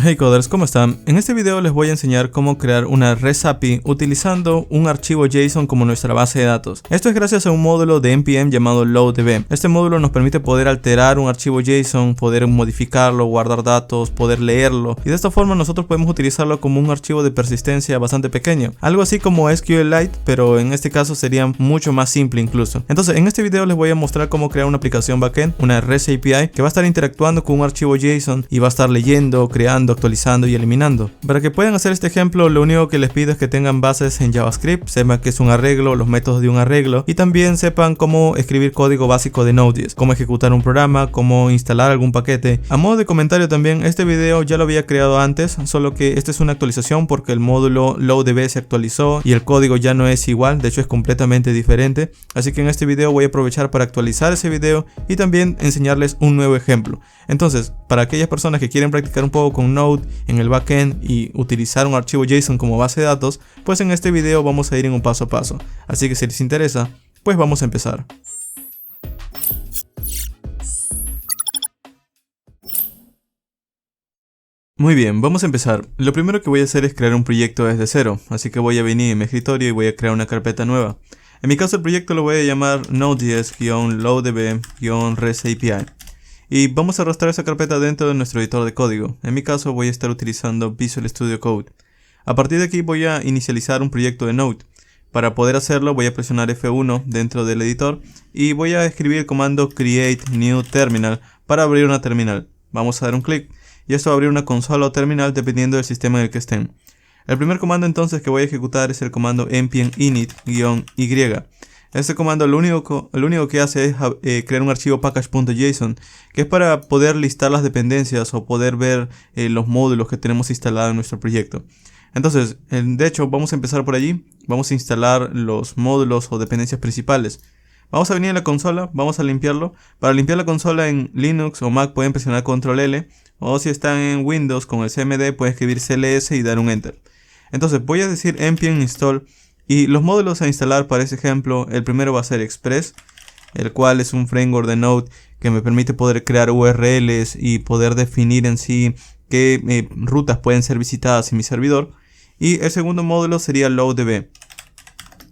Hey coders, ¿cómo están? En este video les voy a enseñar cómo crear una REST API utilizando un archivo JSON como nuestra base de datos. Esto es gracias a un módulo de NPM llamado LoadDB. Este módulo nos permite poder alterar un archivo JSON, poder modificarlo, guardar datos, poder leerlo, y de esta forma nosotros podemos utilizarlo como un archivo de persistencia bastante pequeño. Algo así como SQLite, pero en este caso sería mucho más simple incluso. Entonces en este video les voy a mostrar cómo crear una aplicación backend, una REST API que va a estar interactuando con un archivo JSON y va a estar leyendo, creando, actualizando y eliminando. Para que puedan hacer este ejemplo, lo único que les pido es que tengan bases en JavaScript, sepan que es un arreglo, los métodos de un arreglo, y también sepan cómo escribir código básico de Node.js, cómo ejecutar un programa, cómo instalar algún paquete. A modo de comentario también, este video ya lo había creado antes, solo que esta es una actualización porque el módulo LoadDB se actualizó y el código ya no es igual, de hecho es completamente diferente. Así que en este video voy a aprovechar para actualizar ese video y también enseñarles un nuevo ejemplo. Entonces, para aquellas personas que quieren practicar un poco con Node en el backend y utilizar un archivo JSON como base de datos, pues en este video vamos a ir en un paso a paso. Así que si les interesa, pues vamos a empezar. Muy bien, vamos a empezar. Lo primero que voy a hacer es crear un proyecto desde cero, así que voy a venir en mi escritorio y voy a crear una carpeta nueva. En mi caso el proyecto lo voy a llamar Node.js-LoadDB-REST API. Y vamos a arrastrar esa carpeta dentro de nuestro editor de código. En mi caso voy a estar utilizando Visual Studio Code. A partir de aquí voy a inicializar un proyecto de Node. Para poder hacerlo voy a presionar F1 dentro del editor y voy a escribir el comando create new terminal para abrir una terminal. Vamos a dar un clic y esto va a abrir una consola o terminal dependiendo del sistema en el que estén. El primer comando entonces que voy a ejecutar es el comando npm init-y. Este comando lo único que hace es crear un archivo package.json, que es para poder listar las dependencias o poder ver los módulos que tenemos instalados en nuestro proyecto. Entonces, de hecho, vamos a empezar por allí. Vamos a instalar los módulos o dependencias principales. Vamos a venir a la consola, vamos a limpiarlo. Para limpiar la consola en Linux o Mac pueden presionar Control L, o si están en Windows con el cmd pueden escribir cls y dar un Enter. Entonces voy a decir npm install. Y los módulos a instalar para ese ejemplo, el primero va a ser Express, el cual es un framework de Node que me permite poder crear URLs y poder definir en sí qué rutas pueden ser visitadas en mi servidor. Y el segundo módulo sería LoadDB.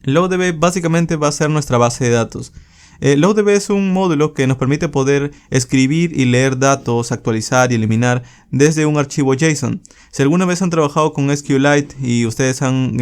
LoadDB básicamente va a ser nuestra base de datos. LoadDB es un módulo que nos permite poder escribir y leer datos, actualizar y eliminar desde un archivo JSON. Si alguna vez han trabajado con SQLite y ustedes han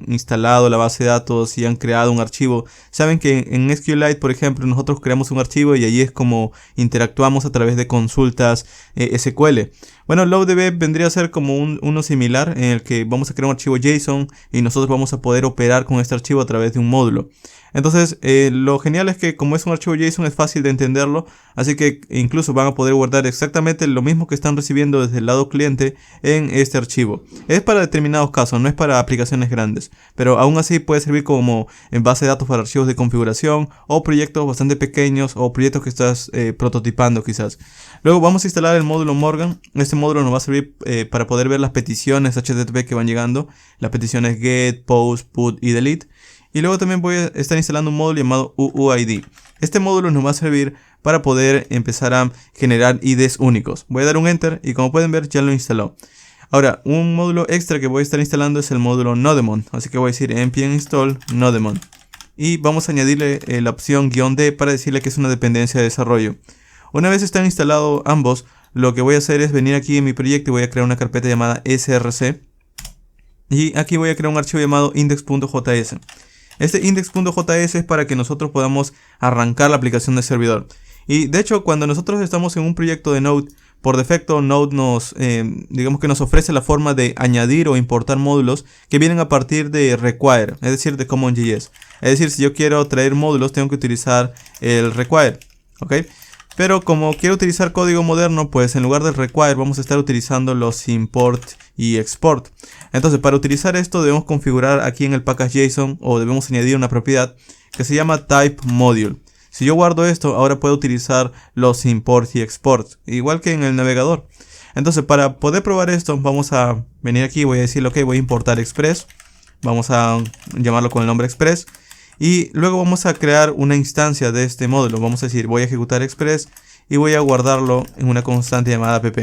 instalado la base de datos y han creado un archivo, saben que en SQLite, por ejemplo, nosotros creamos un archivo y allí es como interactuamos a través de consultas SQL. Bueno, LoadDB vendría a ser como uno similar en el que vamos a crear un archivo JSON y nosotros vamos a poder operar con este archivo a través de un módulo. Entonces, lo genial es que como es un archivo JSON es fácil de entenderlo, así que incluso van a poder guardar exactamente lo mismo que están recibiendo desde el lado cliente en este archivo. Es para determinados casos, no es para aplicaciones grandes, pero aún así puede servir como en base de datos para archivos de configuración o proyectos bastante pequeños o proyectos que estás prototipando quizás. Luego vamos a instalar el módulo Morgan. Este módulo nos va a servir para poder ver las peticiones HTTP que van llegando, las peticiones get, post, put y delete. Y luego también voy a estar instalando un módulo llamado UUID. Este módulo nos va a servir para poder empezar a generar IDs únicos. Voy a dar un Enter y como pueden ver ya lo instaló. Ahora, un módulo extra que voy a estar instalando es el módulo Nodemon. Así que voy a decir npm install Nodemon. Y vamos a añadirle la opción "-d" para decirle que es una dependencia de desarrollo. Una vez están instalados ambos, lo que voy a hacer es venir aquí en mi proyecto y voy a crear una carpeta llamada src. Y aquí voy a crear un archivo llamado index.js. Este index.js es para que nosotros podamos arrancar la aplicación del servidor. Y de hecho, cuando nosotros estamos en un proyecto de Node, por defecto Node nos ofrece la forma de añadir o importar módulos que vienen a partir de require, es decir, de CommonJS. Es decir, si yo quiero traer módulos, tengo que utilizar el require, ¿ok? Pero como quiero utilizar código moderno, pues en lugar del require vamos a estar utilizando los import y export. Entonces, para utilizar esto debemos configurar aquí en el package.json o debemos añadir una propiedad que se llama type_module. Si yo guardo esto, ahora puedo utilizar los import y export, igual que en el navegador. Entonces, para poder probar esto, vamos a venir aquí, voy a decirle ok, voy a importar Express. Vamos a llamarlo con el nombre Express. Y luego vamos a crear una instancia de este módulo. Vamos a decir, voy a ejecutar Express y voy a guardarlo en una constante llamada app.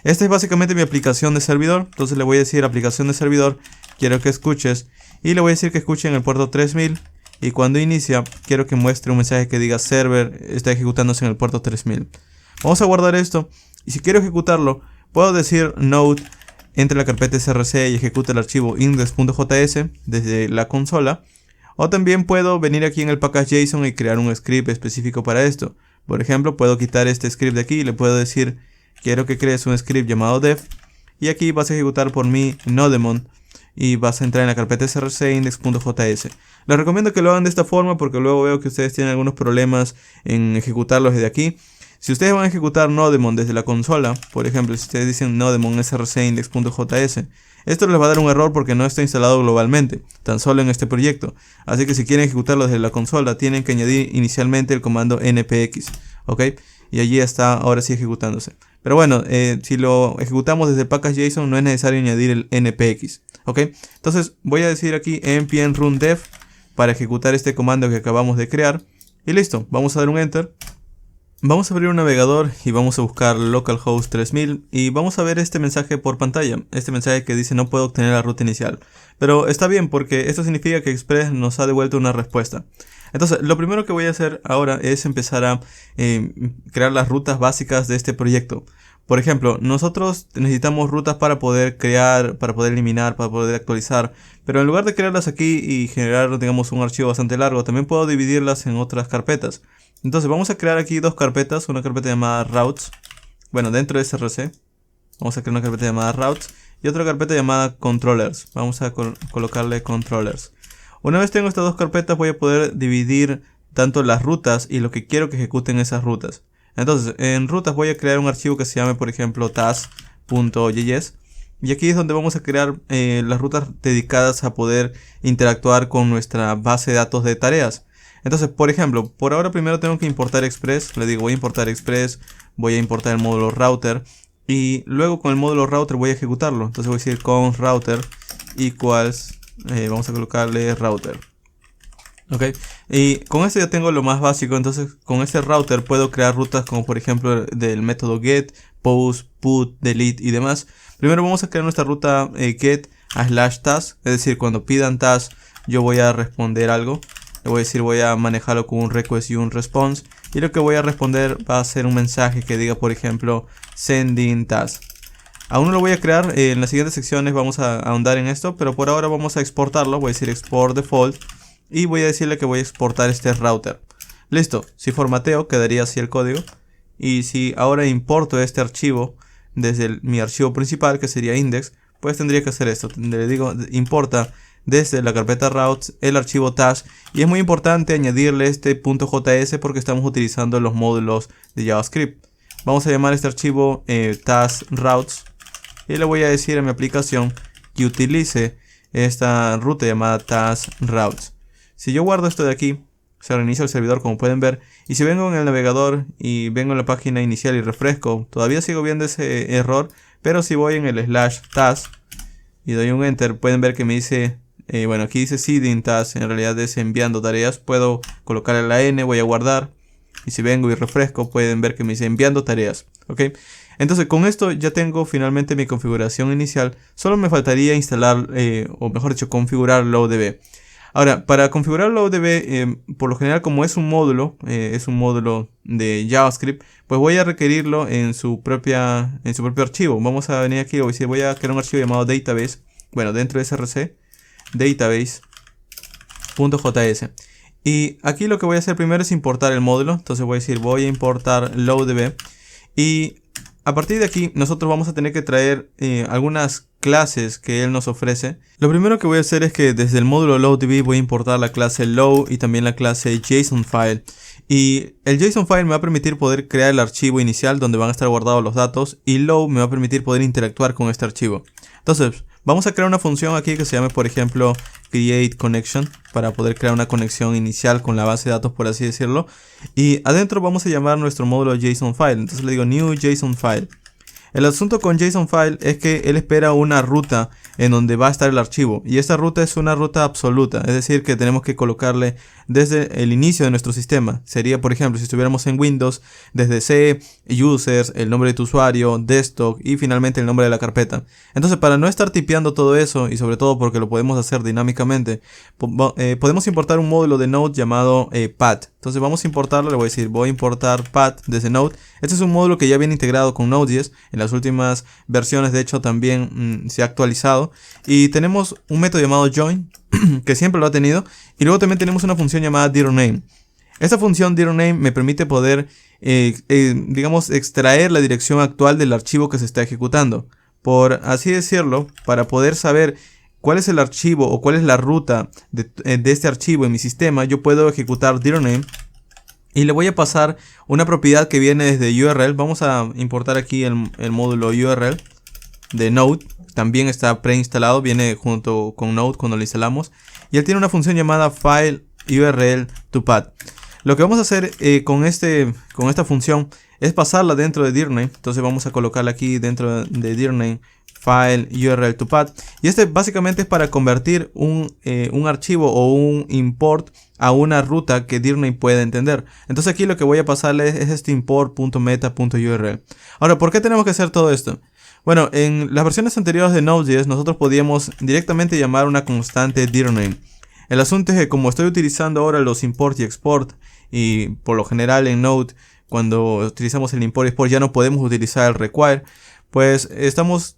Esta es básicamente mi aplicación de servidor. Entonces le voy a decir aplicación de servidor, quiero que escuches. Y le voy a decir que escuche en el puerto 3000. Y cuando inicia, quiero que muestre un mensaje que diga server está ejecutándose en el puerto 3000. Vamos a guardar esto. Y si quiero ejecutarlo, puedo decir node entre la carpeta src y ejecuta el archivo index.js desde la consola. O también puedo venir aquí en el package.json y crear un script específico para esto. Por ejemplo, puedo quitar este script de aquí y le puedo decir quiero que crees un script llamado dev. Y aquí vas a ejecutar por mí nodemon. Y vas a entrar en la carpeta src index.js. Les recomiendo que lo hagan de esta forma porque luego veo que ustedes tienen algunos problemas en ejecutarlos desde aquí. Si ustedes van a ejecutar nodemon desde la consola, por ejemplo, si ustedes dicen nodemon src index.js, esto les va a dar un error porque no está instalado globalmente, tan solo en este proyecto. Así que si quieren ejecutarlo desde la consola, tienen que añadir inicialmente el comando npx, ¿ok? Y allí está ahora sí ejecutándose. Pero bueno, si lo ejecutamos desde package.json no es necesario añadir el npx, ¿ok? Entonces voy a decir aquí npm run dev para ejecutar este comando que acabamos de crear. Y listo, vamos a dar un enter. Vamos a abrir un navegador y vamos a buscar localhost 3000 y vamos a ver este mensaje por pantalla, este mensaje que dice no puedo obtener la ruta inicial. Pero está bien porque esto significa que Express nos ha devuelto una respuesta. Entonces lo primero que voy a hacer ahora es empezar a crear las rutas básicas de este proyecto. Por ejemplo, nosotros necesitamos rutas para poder crear, para poder eliminar, para poder actualizar. Pero en lugar de crearlas aquí y generar, digamos, un archivo bastante largo, también puedo dividirlas en otras carpetas. Entonces vamos a crear aquí dos carpetas, una carpeta llamada routes, bueno, dentro de src, vamos a crear una carpeta llamada routes y otra carpeta llamada controllers, vamos a colocarle controllers. Una vez tengo estas dos carpetas voy a poder dividir tanto las rutas y lo que quiero que ejecuten esas rutas. Entonces en rutas voy a crear un archivo que se llame por ejemplo task.js y aquí es donde vamos a crear las rutas dedicadas a poder interactuar con nuestra base de datos de tareas. Entonces, por ejemplo, por ahora primero tengo que importar Express. Le digo voy a importar Express, voy a importar el módulo router y luego con el módulo router voy a ejecutarlo. Entonces voy a decir const router equals, vamos a colocarle router. Ok, y con esto ya tengo lo más básico. Entonces con este router puedo crear rutas como por ejemplo del método get, post, put, delete y demás. Primero vamos a crear nuestra ruta get a /task, es decir, cuando pidan task yo voy a responder algo. Le voy a decir voy a manejarlo con un request y un response. Y lo que voy a responder va a ser un mensaje que diga por ejemplo sending task. Aún no lo voy a crear, en las siguientes secciones vamos a ahondar en esto. Pero por ahora vamos a exportarlo, voy a decir export default. Y voy a decirle que voy a exportar este router. Listo, si formateo quedaría así el código. Y si ahora importo este archivo desde mi archivo principal que sería index, pues tendría que hacer esto. Le digo importa desde la carpeta routes el archivo task y es muy importante añadirle este .js porque estamos utilizando los módulos de JavaScript. Vamos a llamar este archivo task routes y le voy a decir a mi aplicación que utilice esta ruta llamada task routes. Si yo guardo esto de aquí, se reinicia el servidor como pueden ver, y si vengo en el navegador y vengo en la página inicial y refresco, todavía sigo viendo ese error, pero si voy en el /task y doy un enter, pueden ver que me dice bueno, aquí dice seeding task, en realidad es enviando tareas. Puedo colocarle la N, voy a guardar. Y si vengo y refresco, pueden ver que me dice enviando tareas. ¿Ok? Entonces con esto ya tengo finalmente mi configuración inicial. Solo me faltaría instalar, o mejor dicho, configurar LoadDB. Ahora, para configurar LoadDB, por lo general como es un módulo de JavaScript, pues voy a requerirlo en su propio archivo. Vamos a venir aquí y voy a crear un archivo llamado database. Bueno, dentro de src. Database.js y aquí lo que voy a hacer primero es importar el módulo. Entonces voy a decir voy a importar LoadDB y a partir de aquí nosotros vamos a tener que traer algunas clases que él nos ofrece. Lo primero que voy a hacer es que desde el módulo LoadDB voy a importar la clase Load y también la clase JSONFile. Y el JSONFile me va a permitir poder crear el archivo inicial donde van a estar guardados los datos y Load me va a permitir poder interactuar con este archivo. Entonces vamos a crear una función aquí que se llame por ejemplo create connection para poder crear una conexión inicial con la base de datos, por así decirlo. Y adentro vamos a llamar nuestro módulo JSONFile. Entonces le digo new JSONFile. El asunto con JSON File es que él espera una ruta en donde va a estar el archivo, y esta ruta es una ruta absoluta, es decir que tenemos que colocarle desde el inicio de nuestro sistema. Sería, por ejemplo, si estuviéramos en Windows, desde C, users, el nombre de tu usuario, desktop y finalmente el nombre de la carpeta. Entonces, para no estar tipeando todo eso, y sobre todo porque lo podemos hacer dinámicamente, podemos importar un módulo de Node llamado path. Entonces vamos a importarlo, le voy a decir voy a importar path desde Node. Este es un módulo que ya viene integrado con Node.js. En las últimas versiones de hecho también se ha actualizado. Y tenemos un método llamado join, que siempre lo ha tenido. Y luego también tenemos una función llamada dirname. Esta función dirname me permite poder, digamos, extraer la dirección actual del archivo que se está ejecutando. Por así decirlo, para poder saber cuál es el archivo o cuál es la ruta de este archivo en mi sistema, yo puedo ejecutar dirname y le voy a pasar una propiedad que viene desde URL. Vamos a importar aquí el módulo URL de Node. También está preinstalado, viene junto con Node cuando lo instalamos. Y él tiene una función llamada file URL to path. Lo que vamos a hacer con esta función es pasarla dentro de dirname. Entonces vamos a colocarla aquí dentro de dirname file URL to path. Y este básicamente es para convertir un archivo o un import a una ruta que dirname puede entender. Entonces aquí lo que voy a pasarle es este import.meta.url. Ahora, ¿por qué tenemos que hacer todo esto? Bueno, en las versiones anteriores de Node.js nosotros podíamos directamente llamar una constante dirname. El asunto es que como estoy utilizando ahora los import y export, y por lo general en Node cuando utilizamos el import y export ya no podemos utilizar el require, pues estamos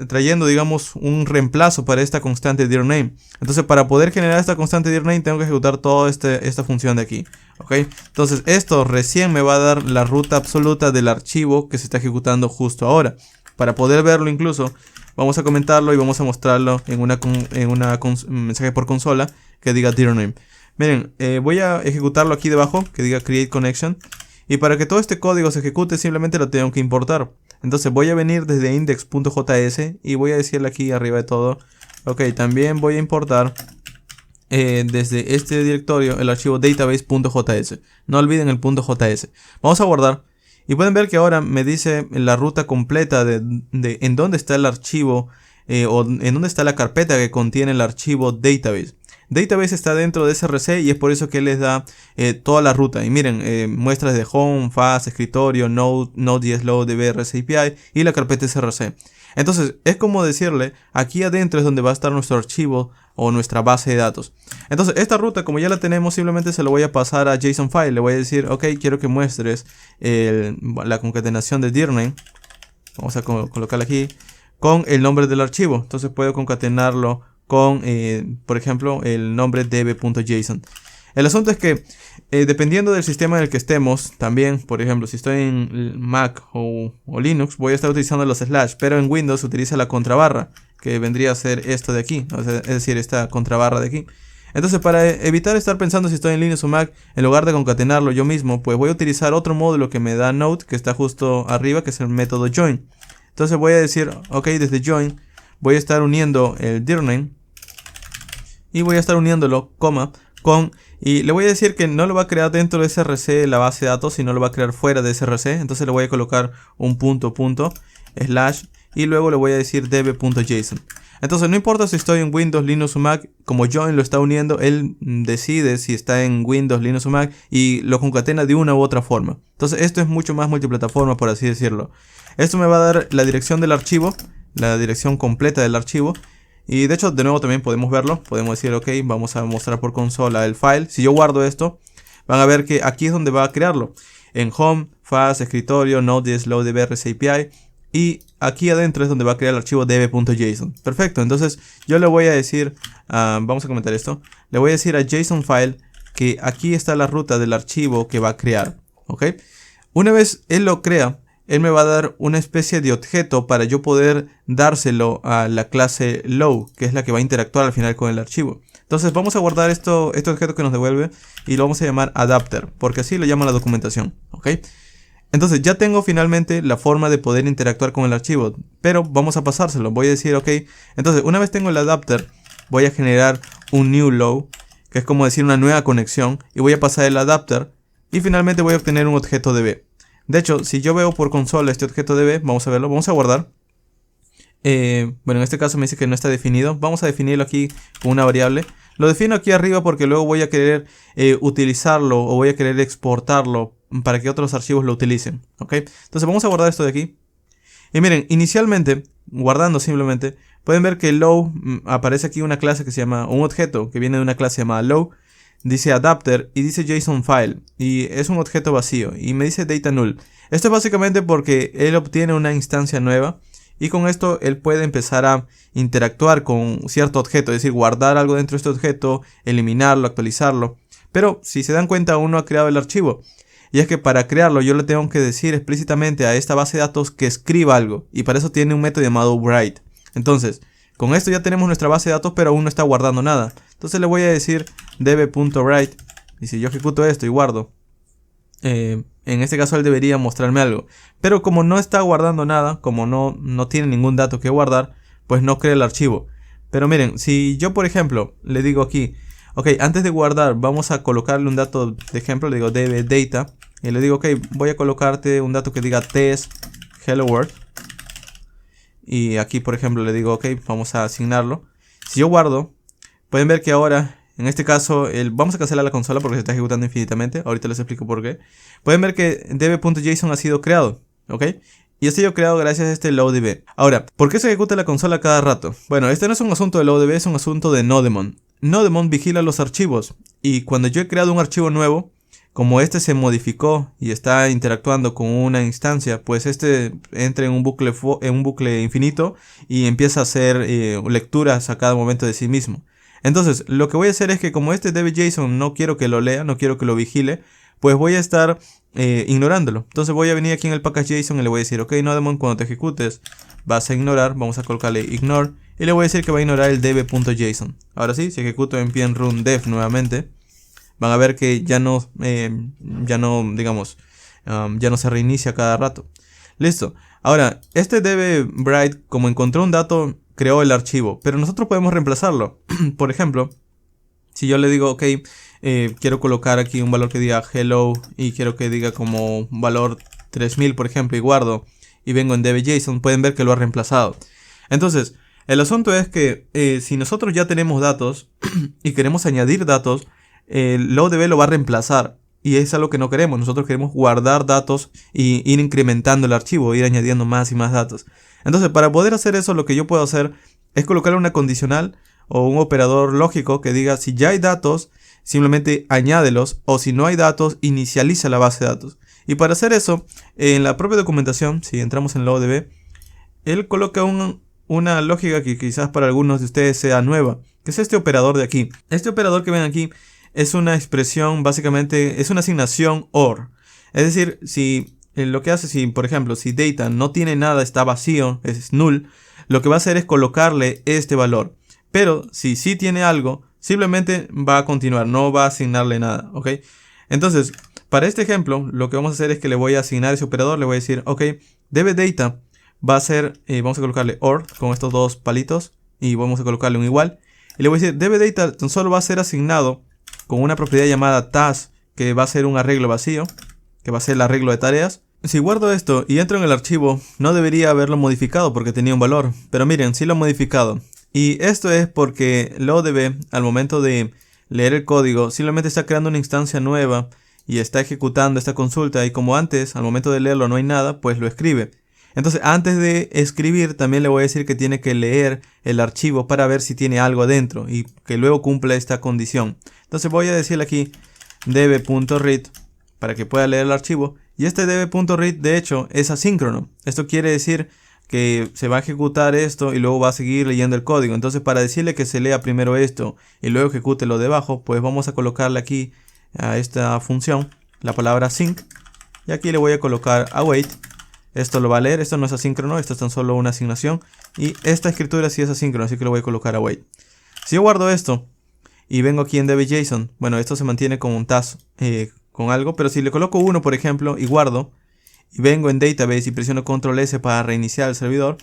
trayendo, digamos, un reemplazo para esta constante dirname. Entonces, para poder generar esta constante dirname tengo que ejecutar toda esta función de aquí. ¿Ok? Entonces, esto recién me va a dar la ruta absoluta del archivo que se está ejecutando justo ahora. Para poder verlo incluso, vamos a comentarlo y vamos a mostrarlo en un mensaje por consola que diga dirname. Miren, voy a ejecutarlo aquí debajo, que diga create connection. Y para que todo este código se ejecute simplemente lo tengo que importar. Entonces voy a venir desde index.js y voy a decirle aquí arriba de todo. Ok, también voy a importar desde este directorio el archivo database.js. No olviden el .js. Vamos a guardar. Y pueden ver que ahora me dice la ruta completa de en dónde está el archivo o en dónde está la carpeta que contiene el archivo database. Database está dentro de SRC y es por eso que les da toda la ruta. Y miren, muestras de home, fast, escritorio, node, node.js load, db, REST API y la carpeta SRC. Entonces, es como decirle, aquí adentro es donde va a estar nuestro archivo o nuestra base de datos. Entonces, esta ruta, como ya la tenemos, simplemente se lo voy a pasar a JSON File. Le voy a decir, ok, quiero que muestres la concatenación de dirname. Vamos a colocarla aquí con el nombre del archivo. Entonces, puedo concatenarlo con, por ejemplo, el nombre db.json. El asunto es que dependiendo del sistema en el que estemos, también, por ejemplo, si estoy en Mac o Linux, voy a estar utilizando los slash, pero en Windows utiliza la contrabarra, que vendría a ser esto de aquí, o sea, es decir, esta contrabarra de aquí. Entonces, para evitar estar pensando si estoy en Linux o Mac, en lugar de concatenarlo yo mismo, pues voy a utilizar otro módulo que me da Node, que está justo arriba, que es el método join. Entonces voy a decir, ok, desde join voy a estar uniendo el dirname y voy a estar uniéndolo, coma, con, y le voy a decir que no lo va a crear dentro de SRC la base de datos, sino lo va a crear fuera de SRC. Entonces le voy a colocar un slash y luego le voy a decir db.json. Entonces no importa si estoy en Windows, Linux o Mac, como join lo está uniendo, él decide si está en Windows, Linux o Mac y lo concatena de una u otra forma. Entonces esto es mucho más multiplataforma, por así decirlo. Esto me va a dar la dirección del archivo, la dirección completa del archivo. Y de hecho, de nuevo también podemos verlo. Podemos decir, ok, vamos a mostrar por consola el file. Si yo guardo esto, van a ver que aquí es donde va a crearlo. En home, fast, escritorio, node.js load, db, REST API. Y aquí adentro es donde va a crear el archivo db.json. Perfecto, entonces yo le voy a decir, vamos a comentar esto. Le voy a decir a JSON file que aquí está la ruta del archivo que va a crear. Ok, una vez él lo crea, él me va a dar una especie de objeto para yo poder dárselo a la clase low, que es la que va a interactuar al final con el archivo. Entonces vamos a guardar este objeto que nos devuelve y lo vamos a llamar adapter, porque así lo llama la documentación. ¿Ok? Entonces ya tengo finalmente la forma de poder interactuar con el archivo, pero vamos a pasárselo. Voy a decir, ok, entonces una vez tengo el adapter, voy a generar un new low, que es como decir una nueva conexión, y voy a pasar el adapter, y finalmente voy a obtener un objeto db. De hecho, si yo veo por consola este objeto db, vamos a verlo, vamos a guardar. Bueno, en este caso me dice que no está definido. Vamos a definirlo aquí con una variable. Lo defino aquí arriba porque luego voy a querer utilizarlo o voy a querer exportarlo para que otros archivos lo utilicen. ¿Ok? Entonces vamos a guardar esto de aquí. Y miren, inicialmente, guardando simplemente, pueden ver que low aparece aquí una clase que se llama, un objeto que viene de una clase llamada low. Dice adapter y dice JSON file y es un objeto vacío y me dice data null. Esto es básicamente porque él obtiene una instancia nueva y con esto él puede empezar a interactuar con cierto objeto, es decir, guardar algo dentro de este objeto, eliminarlo, actualizarlo. Pero si se dan cuenta, aún no ha creado el archivo. Y es que para crearlo yo le tengo que decir explícitamente a esta base de datos que escriba algo y para eso tiene un método llamado write. Entonces, con esto ya tenemos nuestra base de datos, pero aún no está guardando nada. Entonces le voy a decir db.write. Y si yo ejecuto esto y guardo, en este caso él debería mostrarme algo. Pero como no está guardando nada, como no tiene ningún dato que guardar, pues no crea el archivo. Pero miren, si yo por ejemplo le digo aquí, ok, antes de guardar vamos a colocarle un dato de ejemplo, le digo db_data. Y le digo, ok, voy a colocarte un dato que diga test hello world. Y aquí por ejemplo le digo, ok, vamos a asignarlo. Si yo guardo, pueden ver que ahora, en este caso, vamos a cancelar la consola porque se está ejecutando infinitamente. Ahorita les explico por qué. Pueden ver que db.json ha sido creado, ¿ok? Y ha sido creado gracias a este loaddb. Ahora, ¿por qué se ejecuta la consola cada rato? Bueno, este no es un asunto de loaddb, es un asunto de Nodemon. Nodemon vigila los archivos. Y cuando yo he creado un archivo nuevo, como este se modificó y está interactuando con una instancia, pues este entra en un bucle infinito y empieza a hacer lecturas a cada momento de sí mismo. Entonces, lo que voy a hacer es que como este db.json no quiero que lo lea, no quiero que lo vigile, pues voy a estar ignorándolo. Entonces voy a venir aquí en el package.json y le voy a decir, ok, Nodemon, cuando te ejecutes vas a ignorar, vamos a colocarle ignore y le voy a decir que va a ignorar el db.json. Ahora sí, si ejecuto en npm run dev nuevamente, van a ver que ya no se reinicia cada rato. Listo. Ahora, este db_write, como encontró un dato, creó el archivo, pero nosotros podemos reemplazarlo. Por ejemplo, si yo le digo, ok, quiero colocar aquí un valor que diga hello y quiero que diga como valor 3000, por ejemplo, y guardo y vengo en db.json, pueden ver que lo ha reemplazado. Entonces, el asunto es que si nosotros ya tenemos datos y queremos añadir datos, loaddb lo va a reemplazar y es algo que no queremos. Nosotros queremos guardar datos y ir incrementando el archivo, ir añadiendo más y más datos. Entonces, para poder hacer eso, lo que yo puedo hacer es colocar una condicional o un operador lógico que diga si ya hay datos, simplemente añádelos, o si no hay datos, inicializa la base de datos. Y para hacer eso, en la propia documentación, si entramos en loaddb, él coloca una lógica que quizás para algunos de ustedes sea nueva, que es este operador de aquí. Este operador que ven aquí es una expresión, básicamente es una asignación OR. Es decir, si lo que hace, si por ejemplo, si data no tiene nada, está vacío, es null, lo que va a hacer es colocarle este valor. Pero si sí tiene algo, simplemente va a continuar, no va a asignarle nada, ¿ok? Entonces, para este ejemplo, lo que vamos a hacer es que le voy a asignar ese operador, le voy a decir, ok, db_data va a ser, vamos a colocarle OR con estos dos palitos y vamos a colocarle un igual. Y le voy a decir, db_data tan solo va a ser asignado con una propiedad llamada task, que va a ser un arreglo vacío, que va a ser el arreglo de tareas. Si guardo esto y entro en el archivo, no debería haberlo modificado porque tenía un valor, pero miren, sí lo he modificado. Y esto es porque loaddb, al momento de leer el código, simplemente está creando una instancia nueva y está ejecutando esta consulta, y como antes, al momento de leerlo no hay nada, pues lo escribe. Entonces, antes de escribir, también le voy a decir que tiene que leer el archivo para ver si tiene algo adentro y que luego cumpla esta condición. Entonces voy a decirle aquí db.read para que pueda leer el archivo, y este db.read de hecho es asíncrono. Esto quiere decir que se va a ejecutar esto y luego va a seguir leyendo el código. Entonces, para decirle que se lea primero esto y luego ejecute lo debajo, pues vamos a colocarle aquí a esta función la palabra sync, y aquí le voy a colocar await. Esto lo va a leer, esto no es asíncrono, esto es tan solo una asignación, y esta escritura sí es asíncrono, así que lo voy a colocar await. Si yo guardo esto y vengo aquí en db.json, bueno, esto se mantiene con un task, con algo, pero si le coloco 1 por ejemplo y guardo y vengo en database y presiono control S para reiniciar el servidor,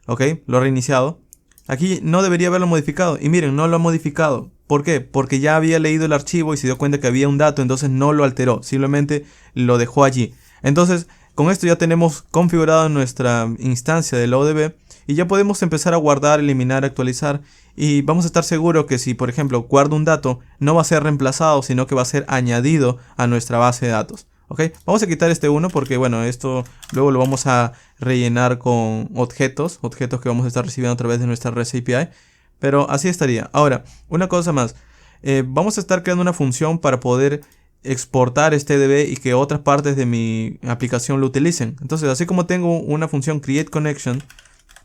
ok, lo he reiniciado, aquí no debería haberlo modificado, y miren, no lo ha modificado. ¿Por qué? Porque ya había leído el archivo y se dio cuenta que había un dato, entonces no lo alteró, simplemente lo dejó allí. Entonces, con esto ya tenemos configurada nuestra instancia del ODB y ya podemos empezar a guardar, eliminar, actualizar. Y vamos a estar seguros que si, por ejemplo, guardo un dato, no va a ser reemplazado, sino que va a ser añadido a nuestra base de datos. ¿Ok? Vamos a quitar este 1 porque, bueno, esto luego lo vamos a rellenar con objetos que vamos a estar recibiendo a través de nuestra REST API. Pero así estaría. Ahora, una cosa más. Vamos a estar creando una función para poder exportar este DB y que otras partes de mi aplicación lo utilicen. Entonces, así como tengo una función createConnection,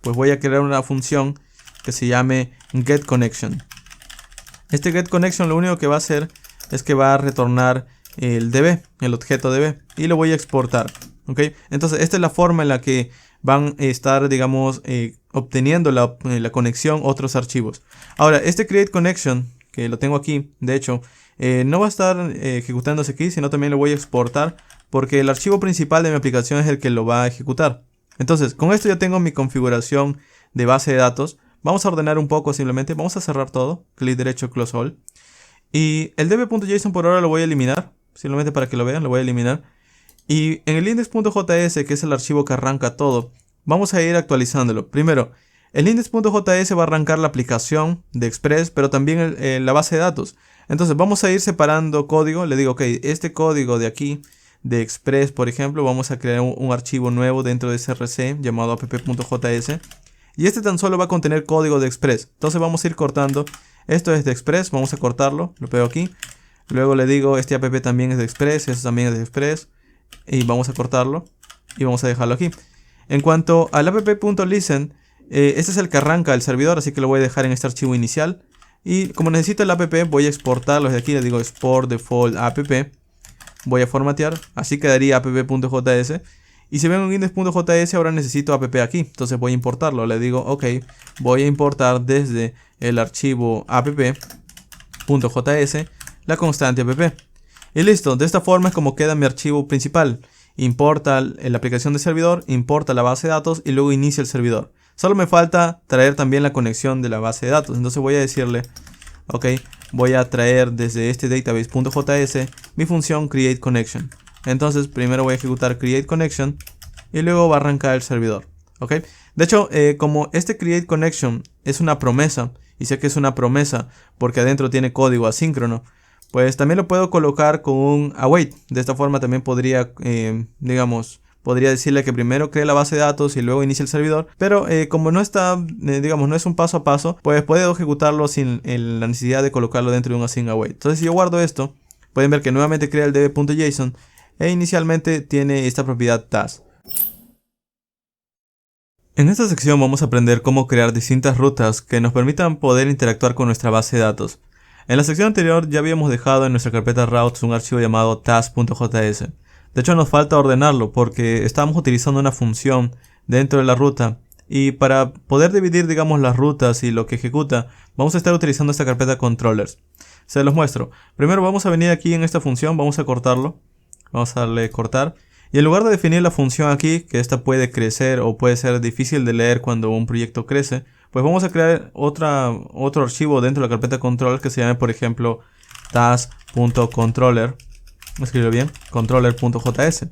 pues voy a crear una función que se llame getConnection. Este getConnection lo único que va a hacer es que va a retornar el DB, el objeto DB, y lo voy a exportar. ¿Ok? Entonces, esta es la forma en la que van a estar, digamos, obteniendo la conexión otros archivos. Ahora, este createConnection, que lo tengo aquí, de hecho, no va a estar ejecutándose aquí, sino también lo voy a exportar, porque el archivo principal de mi aplicación es el que lo va a ejecutar. Entonces, con esto ya tengo mi configuración de base de datos. Vamos a ordenar un poco simplemente. Vamos a cerrar todo. Clic derecho, close all. Y el db.json por ahora lo voy a eliminar. Simplemente para que lo vean, lo voy a eliminar. Y en el index.js, que es el archivo que arranca todo, vamos a ir actualizándolo. Primero, el index.js va a arrancar la aplicación de Express, pero también la base de datos. Entonces vamos a ir separando código. Le digo, ok, este código de aquí, de Express, por ejemplo, vamos a crear un archivo nuevo dentro de src llamado app.js. Y este tan solo va a contener código de Express. Entonces vamos a ir cortando. Esto es de Express, vamos a cortarlo, lo pego aquí. Luego le digo, este app también es de Express, este también es de Express. Y vamos a cortarlo y vamos a dejarlo aquí. En cuanto al app.listen, este es el que arranca el servidor, así que lo voy a dejar en este archivo inicial. Y como necesito el app, voy a exportarlo desde aquí. Le digo export default app. Voy a formatear, así quedaría app.js. Y si ven en index.js, ahora necesito app aquí. Entonces voy a importarlo. Le digo, ok, voy a importar desde el archivo app.js la constante app. Y listo, de esta forma es como queda mi archivo principal. Importa la aplicación de servidor, importa la base de datos y luego inicia el servidor. Solo me falta traer también la conexión de la base de datos. Entonces voy a decirle, ok, voy a traer desde este database.js mi función createConnection. Entonces primero voy a ejecutar createConnection y luego va a arrancar el servidor. ¿Ok? De hecho, como este createConnection es una promesa, y sé que es una promesa porque adentro tiene código asíncrono, pues también lo puedo colocar con un await. De esta forma también podría, podría decirle que primero cree la base de datos y luego inicie el servidor. Pero como no está, no es un paso a paso, pues puedo ejecutarlo sin la necesidad de colocarlo dentro de un async await. Entonces si yo guardo esto, pueden ver que nuevamente crea el db.json e inicialmente tiene esta propiedad task. En esta sección vamos a aprender cómo crear distintas rutas que nos permitan poder interactuar con nuestra base de datos. En la sección anterior ya habíamos dejado en nuestra carpeta routes un archivo llamado task.js. De hecho nos falta ordenarlo porque estamos utilizando una función dentro de la ruta y para poder dividir las rutas y lo que ejecuta vamos a estar utilizando esta carpeta controllers. Se los muestro. Primero vamos a venir aquí en esta función, vamos a cortarlo. Vamos a darle cortar. Y en lugar de definir la función aquí, que esta puede crecer o puede ser difícil de leer cuando un proyecto crece, pues vamos a crear otro archivo dentro de la carpeta controller que se llame, por ejemplo, task.controller. Escribirlo bien, controller.js.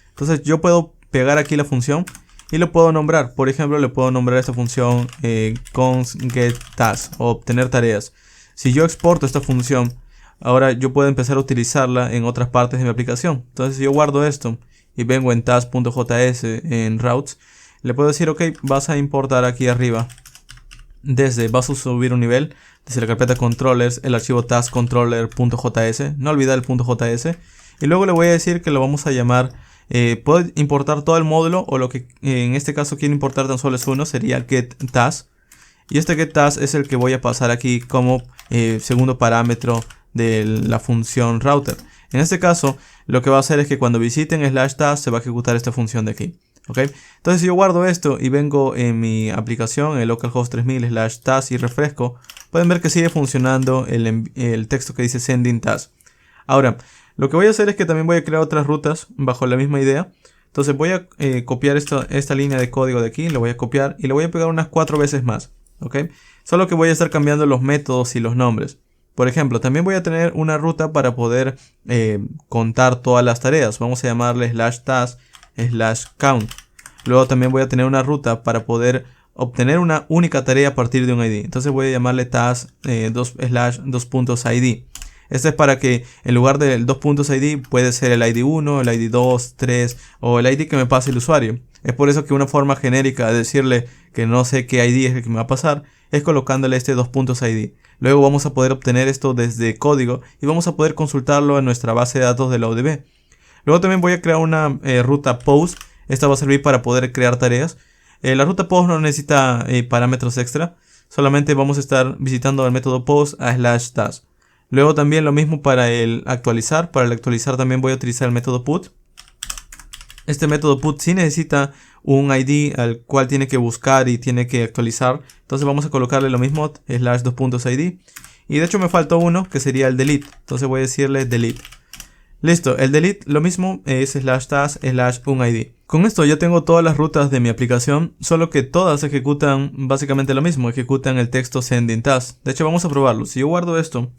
Entonces yo puedo pegar aquí la función y lo puedo nombrar. Por ejemplo, le puedo nombrar esta función constGetTask o obtener tareas. Si yo exporto esta función, ahora yo puedo empezar a utilizarla en otras partes de mi aplicación. Entonces si yo guardo esto y vengo en task.js en routes, le puedo decir, ok, vas a importar aquí arriba. Vas a subir un nivel desde la carpeta controllers el archivo taskcontroller.js, no olvidar el .js, y luego le voy a decir que lo vamos a llamar, puedo importar todo el módulo o lo que en este caso quiero importar tan solo es uno, sería getTask, y este getTask es el que voy a pasar aquí como segundo parámetro de la función router. En este caso lo que va a hacer es que cuando visiten /task se va a ejecutar esta función de aquí. ¿Okay? Entonces si yo guardo esto y vengo en mi aplicación, en el localhost 3000/task y refresco, pueden ver que sigue funcionando el texto que dice sending task. Ahora, lo que voy a hacer es que también voy a crear otras rutas bajo la misma idea. Entonces voy a copiar esta línea de código de aquí, lo voy a copiar y lo voy a pegar unas 4 veces más. ¿Okay? Solo que voy a estar cambiando los métodos y los nombres. Por ejemplo, también voy a tener una ruta para poder contar todas las tareas. Vamos a llamarle /task /count. Luego también voy a tener una ruta para poder obtener una única tarea a partir de un ID. Entonces voy a llamarle task /2.id. Este es para que en lugar del 2.id puede ser el ID 1, el ID 2, 3 o el ID que me pase el usuario. Es por eso que una forma genérica de decirle que no sé qué ID es el que me va a pasar es colocándole este 2.id. Luego vamos a poder obtener esto desde código y vamos a poder consultarlo en nuestra base de datos de la ODB. Luego también voy a crear una ruta post. Esta va a servir para poder crear tareas. La ruta post no necesita parámetros extra. Solamente vamos a estar visitando el método post a /task. Luego también lo mismo para el actualizar. Para el actualizar también voy a utilizar el método put. Este método put sí necesita un ID al cual tiene que buscar y tiene que actualizar. Entonces vamos a colocarle lo mismo, /2.id. Y de hecho me faltó uno que sería el delete. Entonces voy a decirle delete. Listo, el delete lo mismo es /task /unid. Con esto ya tengo todas las rutas de mi aplicación, solo que todas ejecutan básicamente lo mismo, ejecutan el texto sending task. De hecho vamos a probarlo. Si yo guardo esto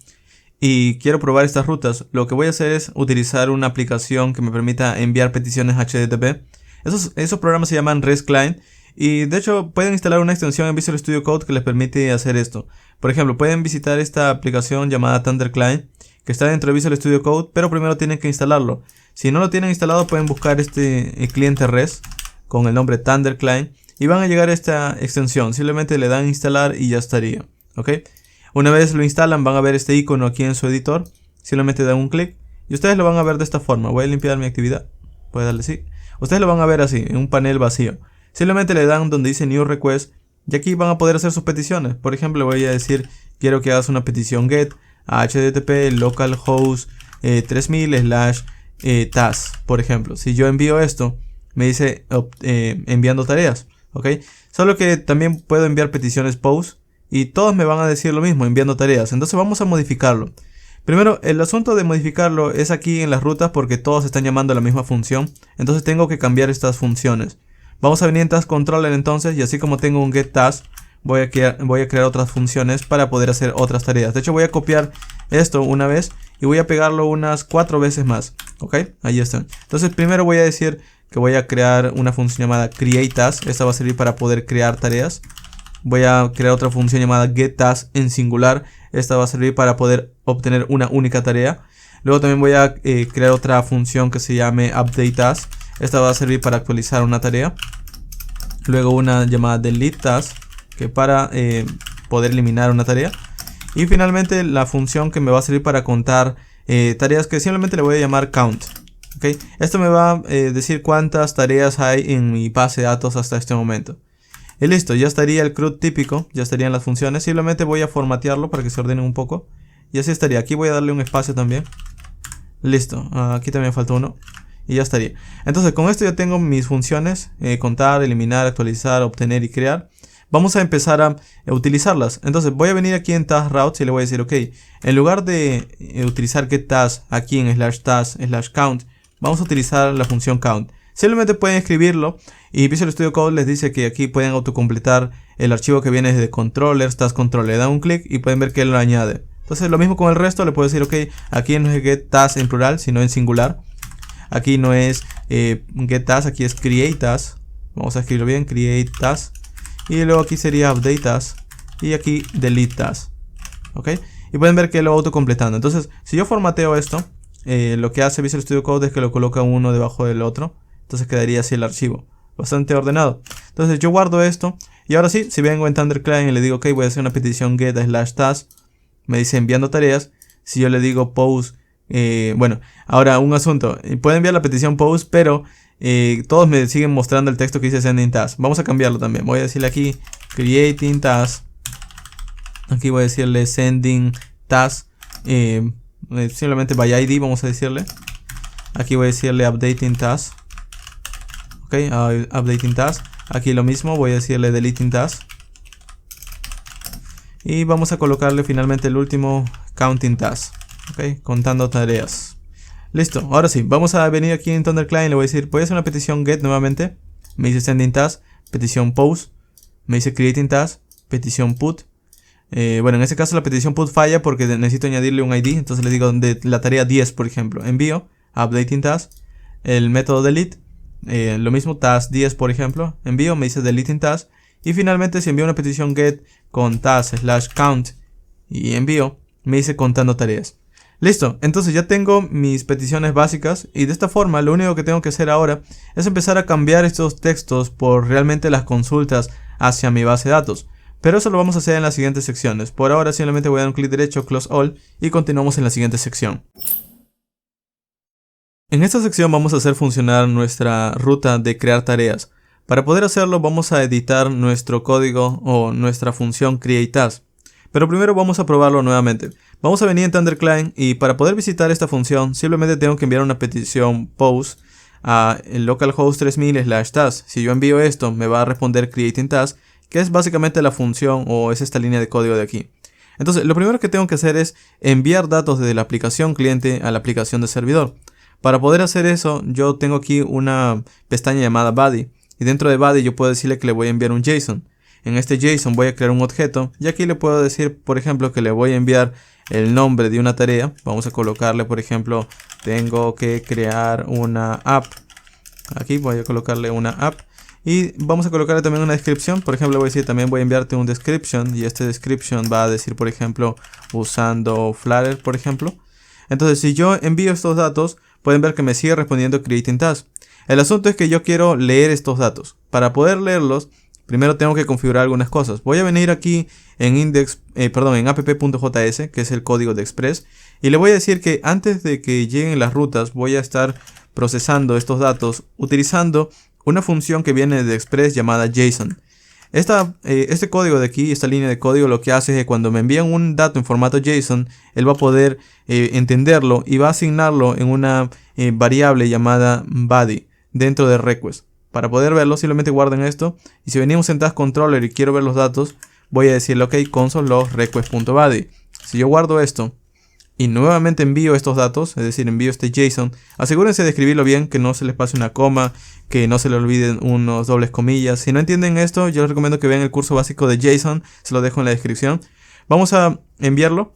y quiero probar estas rutas, lo que voy a hacer es utilizar una aplicación que me permita enviar peticiones HTTP. Esos programas se llaman REST Client y de hecho pueden instalar una extensión en Visual Studio Code que les permite hacer esto. Por ejemplo, pueden visitar esta aplicación llamada Thunder Client que está dentro de Visual Studio Code, pero primero tienen que instalarlo. Si no lo tienen instalado pueden buscar este cliente REST con el nombre Thunder Client y van a llegar a esta extensión. Simplemente le dan instalar y ya estaría. ¿Ok? Una vez lo instalan van a ver este icono aquí en su editor. Simplemente dan un clic y ustedes lo van a ver de esta forma. Voy a limpiar mi actividad. Voy a darle sí. Ustedes lo van a ver así, en un panel vacío. Simplemente le dan donde dice New Request y aquí van a poder hacer sus peticiones. Por ejemplo, voy a decir quiero que hagas una petición GET a HTTP localhost 3000/task. Por ejemplo, si yo envío esto, me dice enviando tareas. ¿Ok? Solo que también puedo enviar peticiones post y todos me van a decir lo mismo, enviando tareas. Entonces vamos a modificarlo. Primero, el asunto de modificarlo es aquí en las rutas porque todos están llamando a la misma función. Entonces tengo que cambiar estas funciones. Vamos a venir en Task Controller entonces y así como tengo un getTask, voy a crear otras funciones para poder hacer otras tareas. De hecho voy a copiar esto una vez y voy a pegarlo unas 4 veces más. ¿Ok? Ahí está. Entonces primero voy a decir que voy a crear una función llamada createTask. Esta va a servir para poder crear tareas. Voy a crear otra función llamada getTask en singular. Esta va a servir para poder obtener una única tarea. Luego también voy a crear otra función que se llame updateTask. Esta va a servir para actualizar una tarea. Luego una llamada deleteTask, que para poder eliminar una tarea. Y finalmente la función que me va a servir para contar tareas, que simplemente le voy a llamar count. ¿Okay? Esto me va a decir cuántas tareas hay en mi base de datos hasta este momento. Y listo, ya estaría el CRUD típico, ya estarían las funciones. Simplemente voy a formatearlo para que se ordene un poco. Y así estaría. Aquí voy a darle un espacio también. Listo, aquí también falta uno. Y ya estaría. Entonces con esto ya tengo mis funciones. Contar, eliminar, actualizar, obtener y crear. Vamos a empezar a utilizarlas. Entonces voy a venir aquí en Task Routes y le voy a decir, ok, en lugar de utilizar getTask aquí en /task /count, vamos a utilizar la función count. Simplemente pueden escribirlo y Visual Studio Code les dice que aquí pueden autocompletar el archivo que viene desde controllers, task control. Le dan un clic y pueden ver que él lo añade. Entonces lo mismo con el resto, le puedo decir, ok, aquí no es getTask en plural, sino en singular. Aquí no es getTask, aquí es createTask. Vamos a escribirlo bien, createTask. Y luego aquí sería updateTask. Y aquí deleteTask. ¿Ok? Y pueden ver que lo va autocompletando. Entonces, si yo formateo esto, lo que hace Visual Studio Code es que lo coloca uno debajo del otro. Entonces quedaría así el archivo. Bastante ordenado. Entonces yo guardo esto. Y ahora sí, si vengo en Thunder Client y le digo, ok, voy a hacer una petición get /task. Me dice enviando tareas. Si yo le digo post. Bueno, ahora un asunto. Puede enviar la petición post, pero todos me siguen mostrando el texto que dice sending task. Vamos a cambiarlo también. Voy a decirle aquí creating task. Aquí voy a decirle sending task. Simplemente by ID vamos a decirle. Aquí voy a decirle updating task. Ok, updating task. Aquí lo mismo, voy a decirle deleting task. Y vamos a colocarle finalmente el último counting task. Ok, contando tareas. Listo, ahora sí, vamos a venir aquí en Thunder Client y le voy a decir, voy a hacer una petición get nuevamente. Me dice sending task, petición post. Me dice creating task, petición put. Bueno, en este caso la petición put falla porque necesito añadirle un ID. Entonces le digo de la tarea 10, por ejemplo. Envío, updating task, el método delete. Lo mismo, task 10, por ejemplo. Envío, me dice deleting task. Y finalmente si envío una petición get con task/count y envío, me dice contando tareas. Listo, entonces ya tengo mis peticiones básicas y de esta forma lo único que tengo que hacer ahora es empezar a cambiar estos textos por realmente las consultas hacia mi base de datos. Pero eso lo vamos a hacer en las siguientes secciones. Por ahora simplemente voy a dar un clic derecho, close all y continuamos en la siguiente sección. En esta sección vamos a hacer funcionar nuestra ruta de crear tareas. Para poder hacerlo vamos a editar nuestro código o nuestra función createTask. Pero primero vamos a probarlo nuevamente. Vamos a venir en ThunderClient y para poder visitar esta función simplemente tengo que enviar una petición post a el localhost 3000/task. Si yo envío esto me va a responder creatingTask, que es básicamente la función o es esta línea de código de aquí. Entonces lo primero que tengo que hacer es enviar datos desde la aplicación cliente a la aplicación de servidor. Para poder hacer eso yo tengo aquí una pestaña llamada body y dentro de body yo puedo decirle que le voy a enviar un JSON. En este JSON voy a crear un objeto y aquí le puedo decir por ejemplo que le voy a enviar el nombre de una tarea. Vamos a colocarle por ejemplo tengo que crear una app. Aquí voy a colocarle una app. Y vamos a colocarle también una descripción. Por ejemplo, voy a decir también voy a enviarte un description. Y este description va a decir, por ejemplo, usando Flutter, por ejemplo. Entonces, si yo envío estos datos, pueden ver que me sigue respondiendo creatingTask. El asunto es que yo quiero leer estos datos. Para poder leerlos, primero tengo que configurar algunas cosas. Voy a venir aquí en app.js, que es el código de Express. Y le voy a decir que antes de que lleguen las rutas, voy a estar procesando estos datos utilizando una función que viene de Express llamada JSON. Este código de aquí, esta línea de código, lo que hace es que cuando me envían un dato en formato JSON, él va a poder entenderlo y va a asignarlo en una variable llamada body dentro de request. Para poder verlo, simplemente guarden esto. Y si venimos en task controller y quiero ver los datos, voy a decirle ok, console log request.body. Si yo guardo esto y nuevamente envío estos datos, es decir, envío este JSON, asegúrense de escribirlo bien, que no se les pase una coma, que no se le olviden unos dobles comillas. Si no entienden esto, yo les recomiendo que vean el curso básico de JSON, se lo dejo en la descripción. Vamos a enviarlo,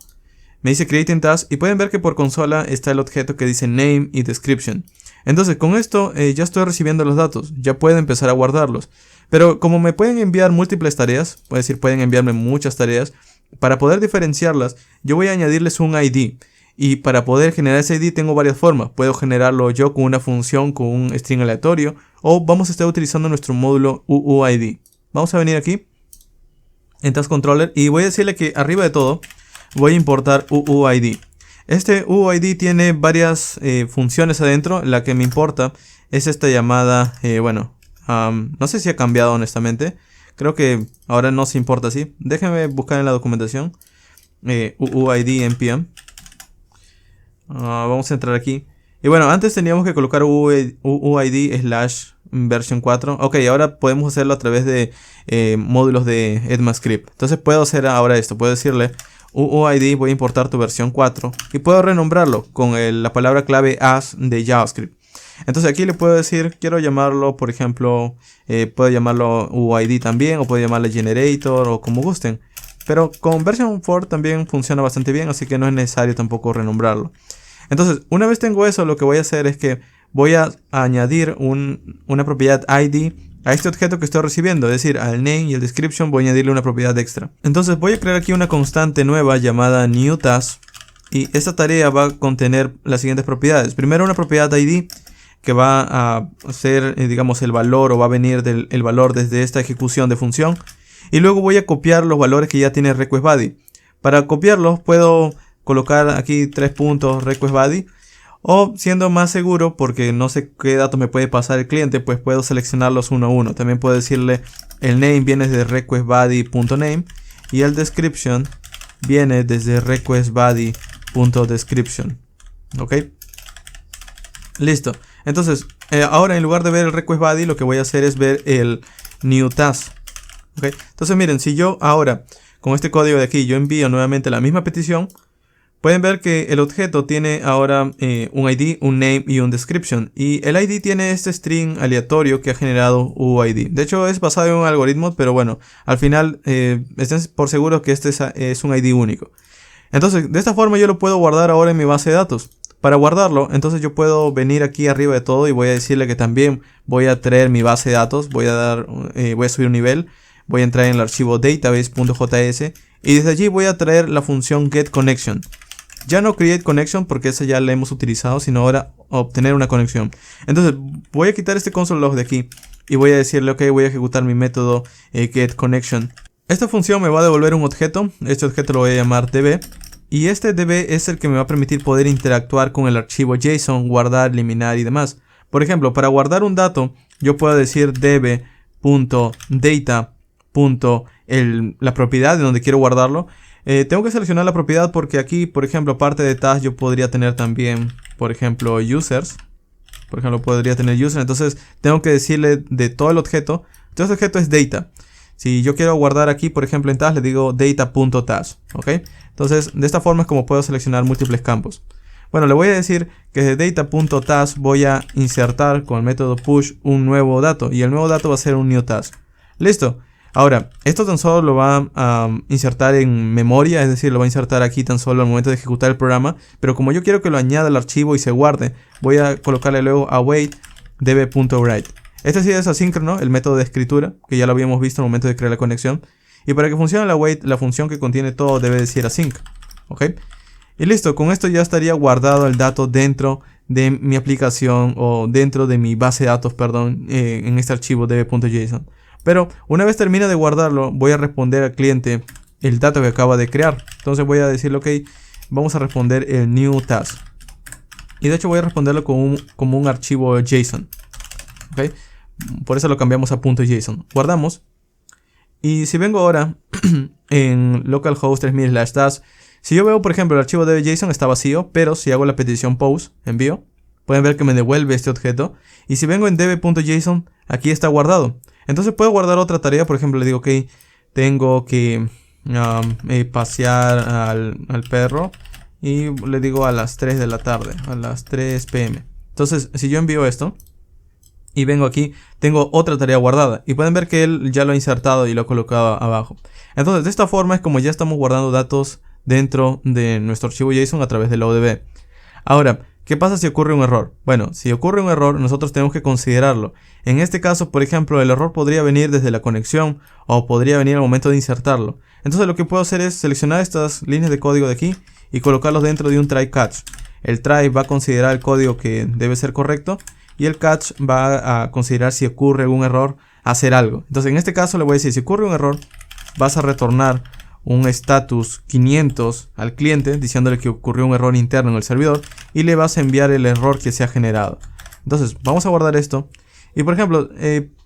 me dice creatingTask y pueden ver que por consola está el objeto que dice name y description. Entonces con esto ya estoy recibiendo los datos, ya puedo empezar a guardarlos. Pero como me pueden enviar múltiples tareas, es decir, pueden enviarme muchas tareas, para poder diferenciarlas, yo voy a añadirles un ID. Y para poder generar ese ID tengo varias formas. Puedo generarlo yo con una función, con un string aleatorio. O vamos a estar utilizando nuestro módulo UUID. Vamos a venir aquí en Task Controller y voy a decirle que arriba de todo voy a importar UUID. Este UUID tiene varias funciones adentro. La que me importa es esta llamada, no sé si ha cambiado honestamente. Creo que ahora no se importa así. Déjenme buscar en la documentación. UUID npm. Vamos a entrar aquí. Y bueno, antes teníamos que colocar UUID/version 4. Ok, ahora podemos hacerlo a través de módulos de ECMAScript. Entonces puedo hacer ahora esto. Puedo decirle UUID, voy a importar tu versión 4. Y puedo renombrarlo con la palabra clave as de JavaScript. Entonces aquí le puedo decir, quiero llamarlo, por ejemplo, puedo llamarlo UUID también, o puedo llamarle Generator, o como gusten. Pero con version 4 también funciona bastante bien, así que no es necesario tampoco renombrarlo. Entonces, una vez tengo eso, lo que voy a hacer es que voy a añadir una propiedad ID a este objeto que estoy recibiendo. Es decir, al name y el description voy a añadirle una propiedad extra. Entonces voy a crear aquí una constante nueva llamada newTask. Y esta tarea va a contener las siguientes propiedades. Primero una propiedad ID que va a ser, digamos, el valor, o va a venir el valor desde esta ejecución de función. Y luego voy a copiar los valores que ya tiene requestBody. Para copiarlos puedo colocar aquí 3 puntos requestBody. O siendo más seguro, porque no sé qué datos me puede pasar el cliente, pues puedo seleccionarlos uno a uno. También puedo decirle el name viene de requestBody.name y el description viene desde requestBody.description. ¿Ok? Listo. Entonces, ahora en lugar de ver el requestBody, lo que voy a hacer es ver el newTask. ¿Ok? Entonces miren, si yo ahora con este código de aquí yo envío nuevamente la misma petición, pueden ver que el objeto tiene ahora un ID, un name y un description. Y el ID tiene este string aleatorio que ha generado UID. De hecho es basado en un algoritmo, pero bueno, al final estén por seguro que este es un ID único. Entonces de esta forma yo lo puedo guardar ahora en mi base de datos. Para guardarlo, entonces yo puedo venir aquí arriba de todo y voy a decirle que también voy a traer mi base de datos. Voy a subir un nivel. Voy a entrar en el archivo database.js y desde allí voy a traer la función getConnection. Ya no createConnection porque esa ya la hemos utilizado, sino ahora obtener una conexión. Entonces voy a quitar este console log de aquí y voy a decirle ok, voy a ejecutar mi método getConnection. Esta función me va a devolver un objeto. Este objeto lo voy a llamar db. Y este db es el que me va a permitir poder interactuar con el archivo JSON, guardar, eliminar y demás. Por ejemplo, para guardar un dato, yo puedo decir db.data. La propiedad de donde quiero guardarlo. Tengo que seleccionar la propiedad porque aquí, por ejemplo, aparte de task, yo podría tener también, por ejemplo, users. Por ejemplo, podría tener user. Entonces, tengo que decirle de todo el objeto. Todo este objeto es data. Si yo quiero guardar aquí, por ejemplo, en task, le digo data.task. ¿Ok? Entonces, de esta forma es como puedo seleccionar múltiples campos. Bueno, le voy a decir que de data.task voy a insertar con el método push un nuevo dato. Y el nuevo dato va a ser un new task. Listo. Ahora, esto tan solo lo va a insertar en memoria, es decir, lo va a insertar aquí tan solo al momento de ejecutar el programa. Pero como yo quiero que lo añada al archivo y se guarde, voy a colocarle luego await db.write. Este sí es asíncrono, el método de escritura, que ya lo habíamos visto al momento de crear la conexión. Y para que funcione el await, la función que contiene todo debe decir async. ¿Ok? Y listo, con esto ya estaría guardado el dato dentro de mi aplicación o dentro de mi base de datos, perdón, en este archivo db.json. Pero una vez termine de guardarlo, voy a responder al cliente el dato que acaba de crear. Entonces voy a decirle, ok, vamos a responder el new task. Y de hecho voy a responderlo como un archivo JSON. ¿Ok? Por eso lo cambiamos a .json. Guardamos. Y si vengo ahora en localhost 3000/task, si yo veo, por ejemplo, el archivo de JSON está vacío, pero si hago la petición post, envío, pueden ver que me devuelve este objeto. Y si vengo en db.json, aquí está guardado. Entonces puedo guardar otra tarea, por ejemplo, le digo que tengo que pasear al perro y le digo a las 3 de la tarde, a las 3 p.m. Entonces, si yo envío esto y vengo aquí, tengo otra tarea guardada y pueden ver que él ya lo ha insertado y lo ha colocado abajo. Entonces, de esta forma es como ya estamos guardando datos dentro de nuestro archivo JSON a través de la ODB. Ahora, ¿qué pasa si ocurre un error? Bueno, si ocurre un error, nosotros tenemos que considerarlo. En este caso, por ejemplo, el error podría venir desde la conexión o podría venir al momento de insertarlo. Entonces lo que puedo hacer es seleccionar estas líneas de código de aquí y colocarlos dentro de un try catch. El try va a considerar el código que debe ser correcto y el catch va a considerar si ocurre algún error, hacer algo. Entonces en este caso le voy a decir, si ocurre un error, vas a retornar un status 500 al cliente diciéndole que ocurrió un error interno en el servidor y le vas a enviar el error que se ha generado. Entonces vamos a guardar esto y por ejemplo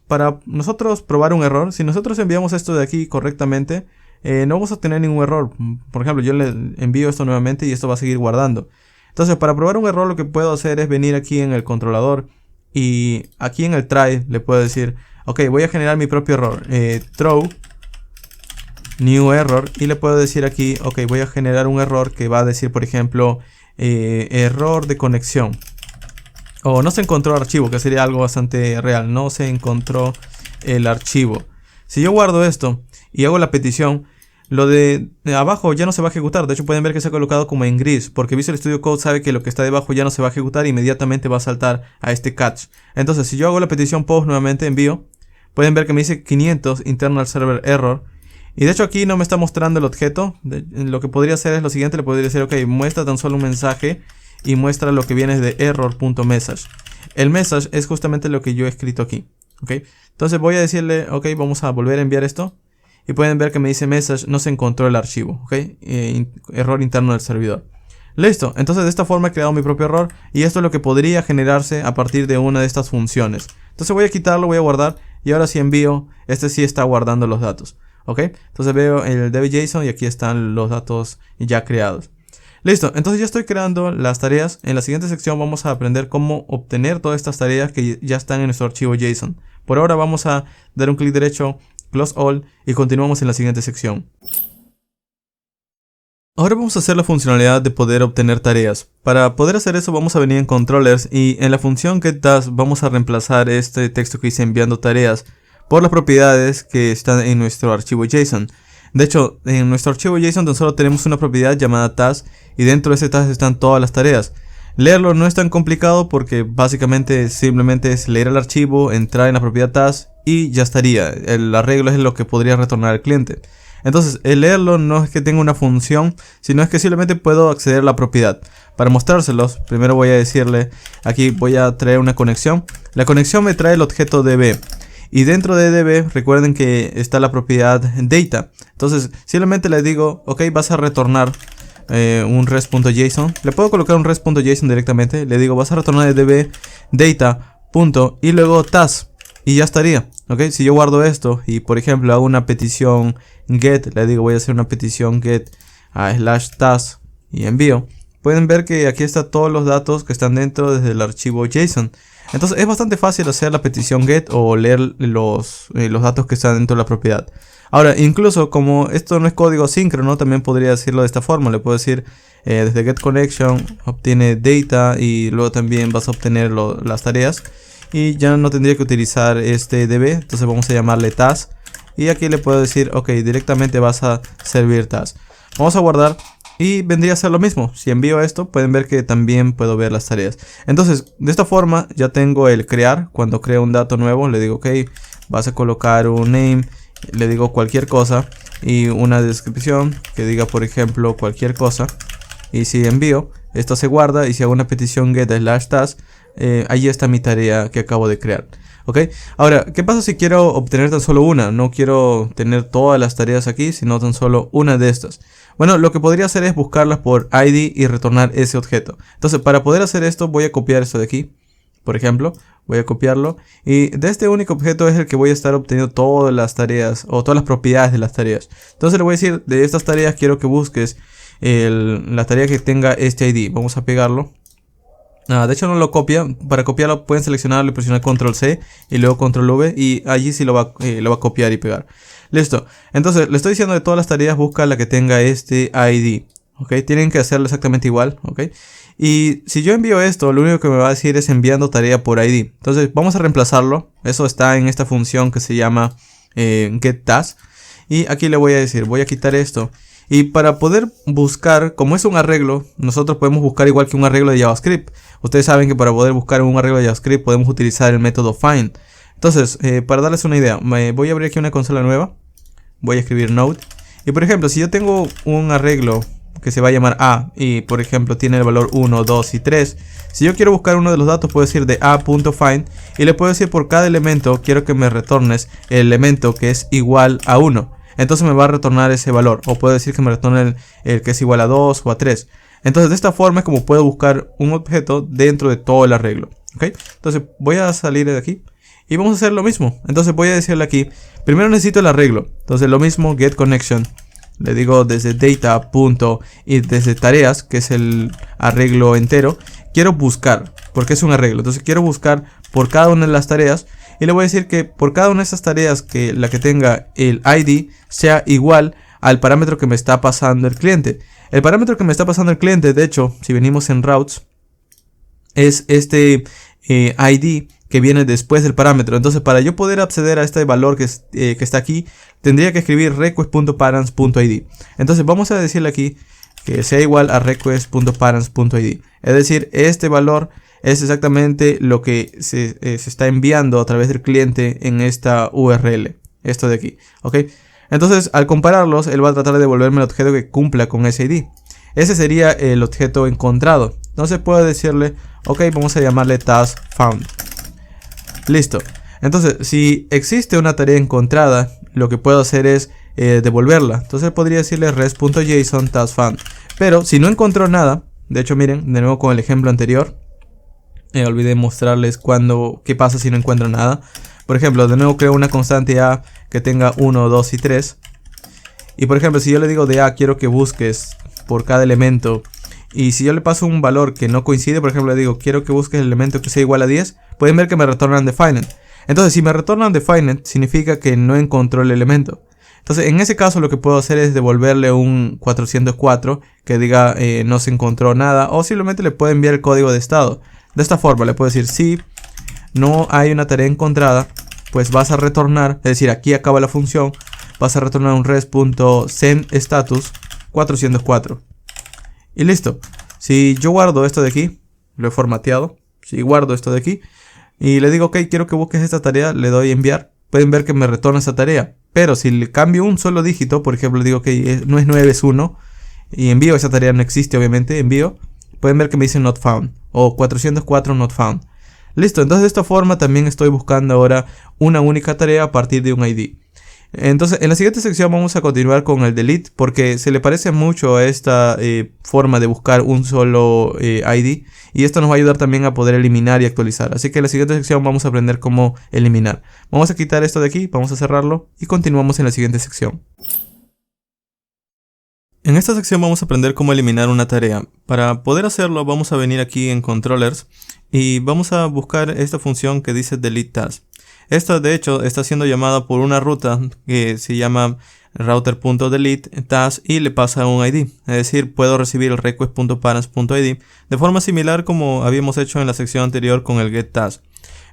para nosotros probar un error, si nosotros enviamos esto de aquí correctamente, no vamos a tener ningún error. Por ejemplo, yo le envío esto nuevamente y esto va a seguir guardando. Entonces para probar un error lo que puedo hacer es venir aquí en el controlador y aquí en el try le puedo decir, ok, voy a generar mi propio error, throw new error, y le puedo decir aquí, ok, voy a generar un error que va a decir, por ejemplo, error de conexión o no se encontró archivo, que sería algo bastante real, no se encontró el archivo. Si yo guardo esto y hago la petición, lo de abajo ya no se va a ejecutar. De hecho pueden ver que se ha colocado como en gris, porque Visual Studio Code sabe que lo que está debajo ya no se va a ejecutar, inmediatamente va a saltar a este catch. Entonces si yo hago la petición post nuevamente, envío, pueden ver que me dice 500 internal server error. Y de hecho aquí no me está mostrando el objeto. Lo que podría hacer es lo siguiente, le podría decir, ok, muestra tan solo un mensaje y muestra lo que viene de error.message. El message es justamente lo que yo he escrito aquí. ¿Okay? Entonces voy a decirle, ok, vamos a volver a enviar esto. Y pueden ver que me dice message, no se encontró el archivo. ¿Okay? Error interno del servidor. Listo, entonces de esta forma he creado mi propio error. Y esto es lo que podría generarse a partir de una de estas funciones. Entonces voy a quitarlo, voy a guardar. Y ahora si envío, este sí está guardando los datos. ¿Ok? Entonces veo el db.json y aquí están los datos ya creados. Listo, entonces ya estoy creando las tareas. En la siguiente sección vamos a aprender cómo obtener todas estas tareas que ya están en nuestro archivo JSON. Por ahora vamos a dar un clic derecho, close all y continuamos en la siguiente sección. Ahora vamos a hacer la funcionalidad de poder obtener tareas. Para poder hacer eso vamos a venir en controllers y en la función getTask vamos a reemplazar este texto que dice enviando tareas por las propiedades que están en nuestro archivo JSON. De hecho, en nuestro archivo JSON tan solo tenemos una propiedad llamada task y dentro de ese task están todas las tareas. Leerlo no es tan complicado porque básicamente simplemente es leer el archivo, entrar en la propiedad task y ya estaría. El arreglo es lo que podría retornar al cliente. Entonces, el leerlo no es que tenga una función, sino es que simplemente puedo acceder a la propiedad. Para mostrárselos, primero voy a decirle, aquí voy a traer una conexión. La conexión me trae el objeto DB. Y dentro de DB, recuerden que está la propiedad data. Entonces, simplemente le digo, ok, vas a retornar un res.json. Le puedo colocar un res.json directamente. Le digo, vas a retornar de DB data. Y luego task. Y ya estaría, ¿ok? Si yo guardo esto y por ejemplo hago una petición get, le digo voy a hacer una petición get a /task y envío, pueden ver que aquí están todos los datos que están dentro desde el archivo JSON. Entonces es bastante fácil hacer la petición get o leer los datos que están dentro de la propiedad. Ahora, incluso como esto no es código asíncrono, también podría decirlo de esta forma. Le puedo decir desde get connection obtiene data y luego también vas a obtener las tareas. Y ya no tendría que utilizar este db, entonces vamos a llamarle task. Y aquí le puedo decir, ok, directamente vas a servir task. Vamos a guardar y vendría a ser lo mismo. Si envío esto, pueden ver que también puedo ver las tareas. Entonces, de esta forma ya tengo el crear. Cuando creo un dato nuevo, le digo, ok, vas a colocar un name, le digo cualquier cosa y una descripción que diga, por ejemplo, cualquier cosa. Y si envío, esto se guarda y si hago una petición get /task, ahí está mi tarea que acabo de crear. ¿Ok? Ahora, ¿qué pasa si quiero obtener tan solo una? No quiero tener todas las tareas aquí, sino tan solo una de estas. Bueno, lo que podría hacer es buscarlas por ID y retornar ese objeto. Entonces, para poder hacer esto, voy a copiar esto de aquí. Por ejemplo, voy a copiarlo. Y de este único objeto es el que voy a estar obteniendo todas las tareas o todas las propiedades de las tareas. Entonces le voy a decir, de estas tareas quiero que busques la tarea que tenga este ID. Vamos a pegarlo. De hecho no lo copia. Para copiarlo pueden seleccionarlo y presionar control C y luego control V y allí sí lo va a copiar y pegar. Listo. Entonces le estoy diciendo de todas las tareas busca la que tenga este ID. ¿Ok? Tienen que hacerlo exactamente igual. ¿Ok? Y si yo envío esto, lo único que me va a decir es enviando tarea por ID. Entonces vamos a reemplazarlo. Eso está en esta función que se llama getTask. Y aquí le voy a decir, voy a quitar esto. Y para poder buscar, como es un arreglo, nosotros podemos buscar igual que un arreglo de JavaScript. Ustedes saben que para poder buscar un arreglo de JavaScript podemos utilizar el método find. Entonces, para darles una idea, voy a abrir aquí una consola nueva. Voy a escribir node. Y por ejemplo, si yo tengo un arreglo que se va a llamar A y por ejemplo tiene el valor 1, 2 y 3. Si yo quiero buscar uno de los datos, puedo decir de a.find y le puedo decir por cada elemento quiero que me retornes el elemento que es igual a 1. Entonces me va a retornar ese valor. O puedo decir que me retorne el que es igual a 2 o a 3. Entonces de esta forma es como puedo buscar un objeto dentro de todo el arreglo. ¿Ok? Entonces voy a salir de aquí. Y vamos a hacer lo mismo. Entonces voy a decirle aquí. Primero necesito el arreglo. Entonces lo mismo get connection. Le digo desde data. Y desde tareas, que es el arreglo entero. Quiero buscar. Porque es un arreglo. Entonces quiero buscar por cada una de las tareas. Y le voy a decir que por cada una de esas tareas que la que tenga el ID sea igual al parámetro que me está pasando el cliente. El parámetro que me está pasando el cliente, de hecho, si venimos en routes, es este ID que viene después del parámetro. Entonces, para yo poder acceder a este valor que está aquí, tendría que escribir request.parents.id. Entonces, vamos a decirle aquí que sea igual a request.parents.id. Es decir, este valor es exactamente lo que se está enviando a través del cliente en esta URL. Esto de aquí. ¿Ok? Entonces, al compararlos, él va a tratar de devolverme el objeto que cumpla con ese ID. Ese sería el objeto encontrado. Entonces, puedo decirle, ok, vamos a llamarle task found. Listo. Entonces, si existe una tarea encontrada, lo que puedo hacer es devolverla. Entonces, podría decirle res.json task found. Pero, si no encontró nada, de hecho, miren, de nuevo con el ejemplo anterior, olvidé mostrarles qué pasa si no encuentro nada. Por ejemplo, de nuevo creo una constante A que tenga 1, 2 y 3. Y por ejemplo, si yo le digo de A quiero que busques por cada elemento. Y si yo le paso un valor que no coincide, por ejemplo le digo quiero que busques el elemento que sea igual a 10. Pueden ver que me retornan defined. Entonces si me retornan defined significa que no encontró el elemento. Entonces en ese caso lo que puedo hacer es devolverle un 404 que diga no se encontró nada, o simplemente le puedo enviar el código de estado. De esta forma le puedo decir si no hay una tarea encontrada, pues vas a retornar, es decir, aquí acaba la función, vas a retornar un res.sendStatus 404 y listo. Si yo guardo esto de aquí, lo he formateado, si guardo esto de aquí y le digo ok, quiero que busques esta tarea, le doy enviar, pueden ver que me retorna esa tarea. Pero si le cambio un solo dígito, por ejemplo, le digo que no es 9, es 1 y envío, esa tarea no existe obviamente, envío, pueden ver que me dice not found o 404 not found. Listo, entonces de esta forma también estoy buscando ahora una única tarea a partir de un ID. Entonces en la siguiente sección vamos a continuar con el delete, porque se le parece mucho a esta forma de buscar un solo ID, y esto nos va a ayudar también a poder eliminar y actualizar. Así que en la siguiente sección vamos a aprender cómo eliminar. Vamos a quitar esto de aquí, vamos a cerrarlo y continuamos en la siguiente sección. En esta sección vamos a aprender cómo eliminar una tarea. Para poder hacerlo vamos a venir aquí en controllers y vamos a buscar esta función que dice delete task. Esta de hecho está siendo llamada por una ruta que se llama router.delete task y le pasa un ID. Es decir, puedo recibir el request.parents.id de forma similar como habíamos hecho en la sección anterior con el get task.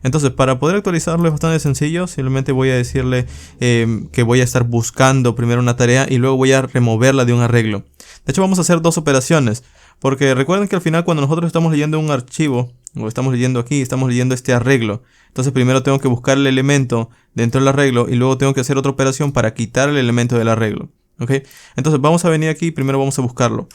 Entonces para poder actualizarlo es bastante sencillo, simplemente voy a decirle que voy a estar buscando primero una tarea y luego voy a removerla de un arreglo. De hecho vamos a hacer dos operaciones, porque recuerden que al final cuando nosotros estamos leyendo un archivo, o estamos leyendo aquí, estamos leyendo este arreglo. Entonces primero tengo que buscar el elemento dentro del arreglo y luego tengo que hacer otra operación para quitar el elemento del arreglo. ¿Ok? Entonces vamos a venir aquí y primero vamos a buscarlo.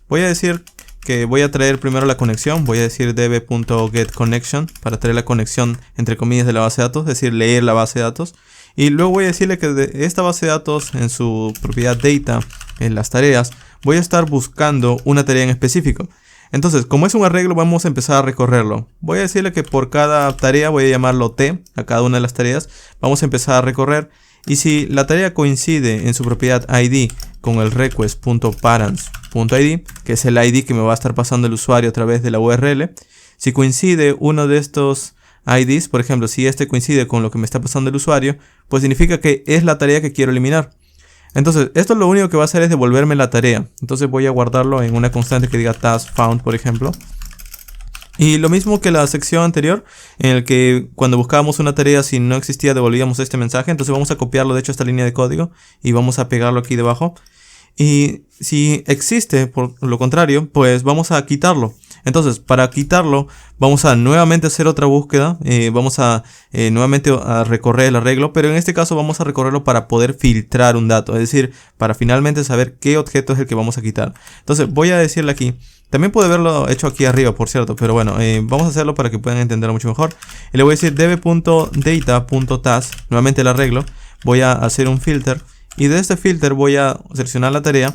Voy a decir que voy a traer primero la conexión, voy a decir db.getConnection para traer la conexión entre comillas de la base de datos, es decir, leer la base de datos. Y luego voy a decirle que de esta base de datos en su propiedad data, en las tareas, voy a estar buscando una tarea en específico. Entonces, como es un arreglo, vamos a empezar a recorrerlo. Voy a decirle que por cada tarea voy a llamarlo T, a cada una de las tareas. Vamos a empezar a recorrer. Y si la tarea coincide en su propiedad ID con el request.parents.id, que es el ID que me va a estar pasando el usuario a través de la URL, si coincide uno de estos IDs, por ejemplo, si este coincide con lo que me está pasando el usuario, pues significa que es la tarea que quiero eliminar. Entonces, esto lo único que va a hacer es devolverme la tarea. Entonces voy a guardarlo en una constante que diga task found, por ejemplo. Y lo mismo que la sección anterior, en el que cuando buscábamos una tarea, si no existía, devolvíamos este mensaje. Entonces vamos a copiarlo, de hecho, esta línea de código y vamos a pegarlo aquí debajo. Y si existe, por lo contrario, pues vamos a quitarlo. Entonces, para quitarlo, vamos a nuevamente hacer otra búsqueda. Vamos a nuevamente a recorrer el arreglo, pero en este caso vamos a recorrerlo para poder filtrar un dato. Es decir, para finalmente saber qué objeto es el que vamos a quitar. Entonces, voy a decirle aquí. También puede haberlo hecho aquí arriba, por cierto, pero bueno, vamos a hacerlo para que puedan entenderlo mucho mejor. Y le voy a decir db.data.task, nuevamente el arreglo. Voy a hacer un filter. Y de este filter voy a seleccionar la tarea.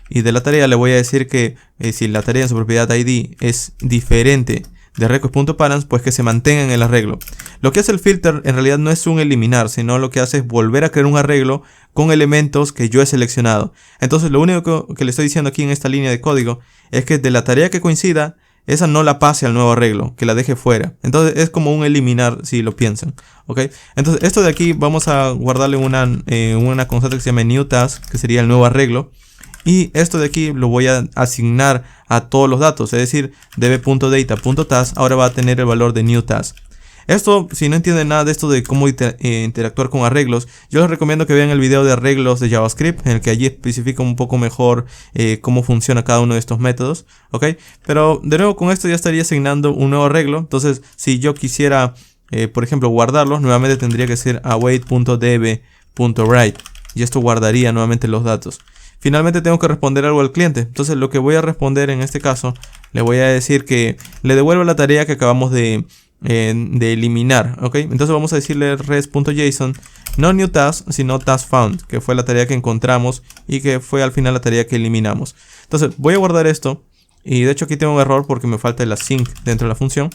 Y de la tarea le voy a decir que si la tarea en su propiedad ID es diferente de request.parents, pues que se mantenga en el arreglo. Lo que hace el filter en realidad no es un eliminar, sino lo que hace es volver a crear un arreglo con elementos que yo he seleccionado. Entonces lo único que le estoy diciendo aquí en esta línea de código es que de la tarea que coincida, esa no la pase al nuevo arreglo, que la deje fuera. Entonces es como un eliminar si lo piensan. ¿Ok? Entonces esto de aquí vamos a guardarle una constante que se llama new task, que sería el nuevo arreglo. Y esto de aquí lo voy a asignar a todos los datos, es decir, db.data.task ahora va a tener el valor de new task. Esto, si no entienden nada de esto de cómo interactuar con arreglos, yo les recomiendo que vean el video de arreglos de JavaScript, en el que allí especifica un poco mejor cómo funciona cada uno de estos métodos. ¿Ok? Pero de nuevo con esto ya estaría asignando un nuevo arreglo. Entonces, si yo quisiera, por ejemplo, guardarlos, nuevamente tendría que ser await.db.write y esto guardaría nuevamente los datos. Finalmente tengo que responder algo al cliente. Entonces lo que voy a responder en este caso, le voy a decir que le devuelva la tarea que acabamos de eliminar. ¿Ok? Entonces vamos a decirle res.json, no new task, sino task found, que fue la tarea que encontramos y que fue al final la tarea que eliminamos. Entonces voy a guardar esto. Y de hecho aquí tengo un error porque me falta el async dentro de la función.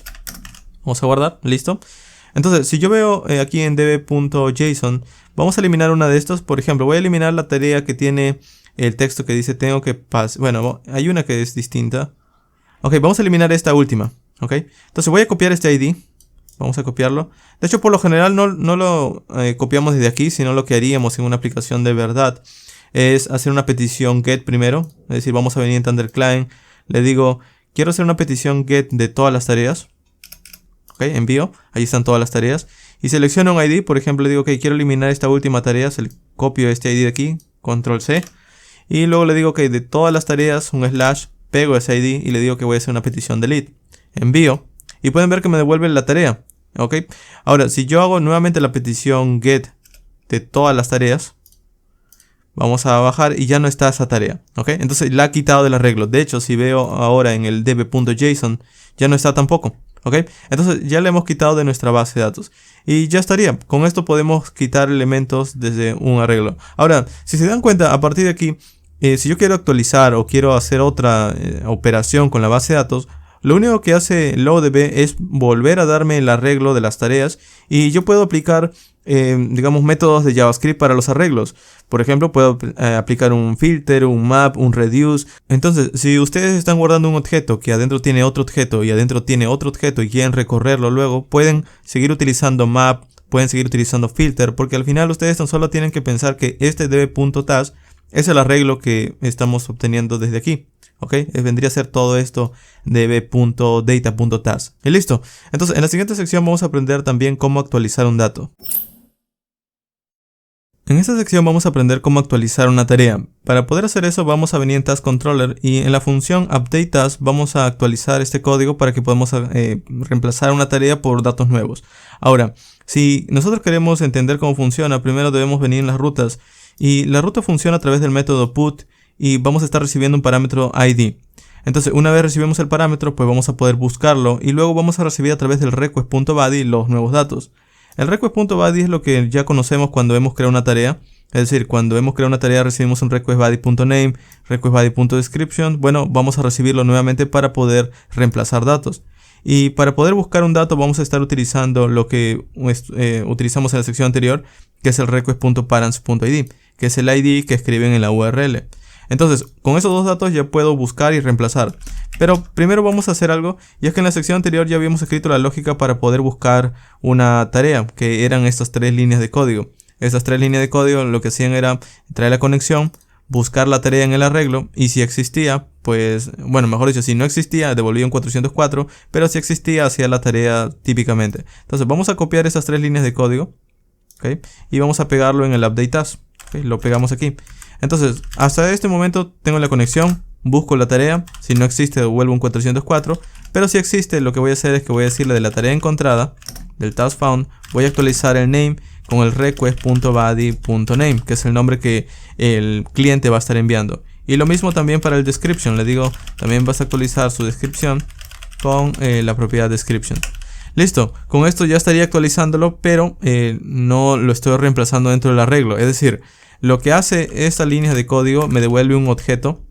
Vamos a guardar, listo. Entonces si yo veo aquí en db.json, vamos a eliminar una de estas. Por ejemplo, voy a eliminar la tarea que tiene el texto que dice tengo que pasar. Bueno, hay una que es distinta. Ok, vamos a eliminar esta última. Ok, entonces voy a copiar este ID. Vamos a copiarlo. De hecho, por lo general no lo copiamos desde aquí, sino lo que haríamos en una aplicación de verdad es hacer una petición get primero. Es decir, vamos a venir en ThunderClient. Le digo, quiero hacer una petición get de todas las tareas. Ok, envío. Ahí están todas las tareas. Y selecciono un ID. Por ejemplo, le digo que quiero eliminar esta última tarea. Copio este ID de aquí. Control C. Y luego le digo que de todas las tareas, un slash, pego ese ID y le digo que voy a hacer una petición delete. Envío. Y pueden ver que me devuelve la tarea. Ok. Ahora, si yo hago nuevamente la petición get de todas las tareas, vamos a bajar y ya no está esa tarea. Ok. Entonces la ha quitado del arreglo. De hecho, si veo ahora en el db.json, ya no está tampoco. Ok. Entonces ya le hemos quitado de nuestra base de datos. Y ya estaría. Con esto podemos quitar elementos desde un arreglo. Ahora, si se dan cuenta, a partir de aquí, si yo quiero actualizar o quiero hacer otra operación con la base de datos, lo único que hace loadb es volver a darme el arreglo de las tareas y yo puedo aplicar, digamos, métodos de JavaScript para los arreglos. Por ejemplo, puedo aplicar un filter, un map, un reduce. Entonces, si ustedes están guardando un objeto que adentro tiene otro objeto y adentro tiene otro objeto y quieren recorrerlo luego, pueden seguir utilizando map, pueden seguir utilizando filter, porque al final ustedes tan solo tienen que pensar que este db.task es el arreglo que estamos obteniendo desde aquí. Ok, vendría a ser todo esto db.data.task. Y listo. Entonces, en la siguiente sección vamos a aprender también cómo actualizar un dato. En esta sección vamos a aprender cómo actualizar una tarea. Para poder hacer eso vamos a venir en Task Controller y en la función UpdateTask vamos a actualizar este código para que podamos reemplazar una tarea por datos nuevos. Ahora, si nosotros queremos entender cómo funciona, primero debemos venir en las rutas. Y la ruta funciona a través del método put y vamos a estar recibiendo un parámetro ID. Entonces, una vez recibimos el parámetro, pues vamos a poder buscarlo y luego vamos a recibir a través del request.body los nuevos datos. El request.body es lo que ya conocemos cuando hemos creado una tarea. Es decir, cuando hemos creado una tarea recibimos un request.body.name, request.body.description. Bueno, vamos a recibirlo nuevamente para poder reemplazar datos. Y para poder buscar un dato vamos a estar utilizando lo que utilizamos en la sección anterior, que es el request.parents.id, que es el ID que escriben en la URL. Entonces, con esos dos datos ya puedo buscar y reemplazar. Pero primero vamos a hacer algo, y es que en la sección anterior ya habíamos escrito la lógica para poder buscar una tarea, que eran estas 3 líneas de código. Estas 3 líneas de código lo que hacían era traer la conexión, buscar la tarea en el arreglo, y si existía, pues, bueno, mejor dicho, si no existía, devolvía un 404, pero si existía, hacía la tarea típicamente. Entonces, vamos a copiar estas 3 líneas de código, ¿okay? Y vamos a pegarlo en el UpdateTask, ¿okay? Lo pegamos aquí. Entonces, hasta este momento tengo la conexión, busco la tarea, si no existe devuelvo un 404, pero si existe lo que voy a hacer es que voy a decirle de la tarea encontrada, del task found, voy a actualizar el name con el request.body.name, que es el nombre que el cliente va a estar enviando. Y lo mismo también para el description, le digo, también vas a actualizar su descripción con la propiedad description. Listo, con esto ya estaría actualizándolo, pero no lo estoy reemplazando dentro del arreglo, es decir, lo que hace esta línea de código me devuelve un objeto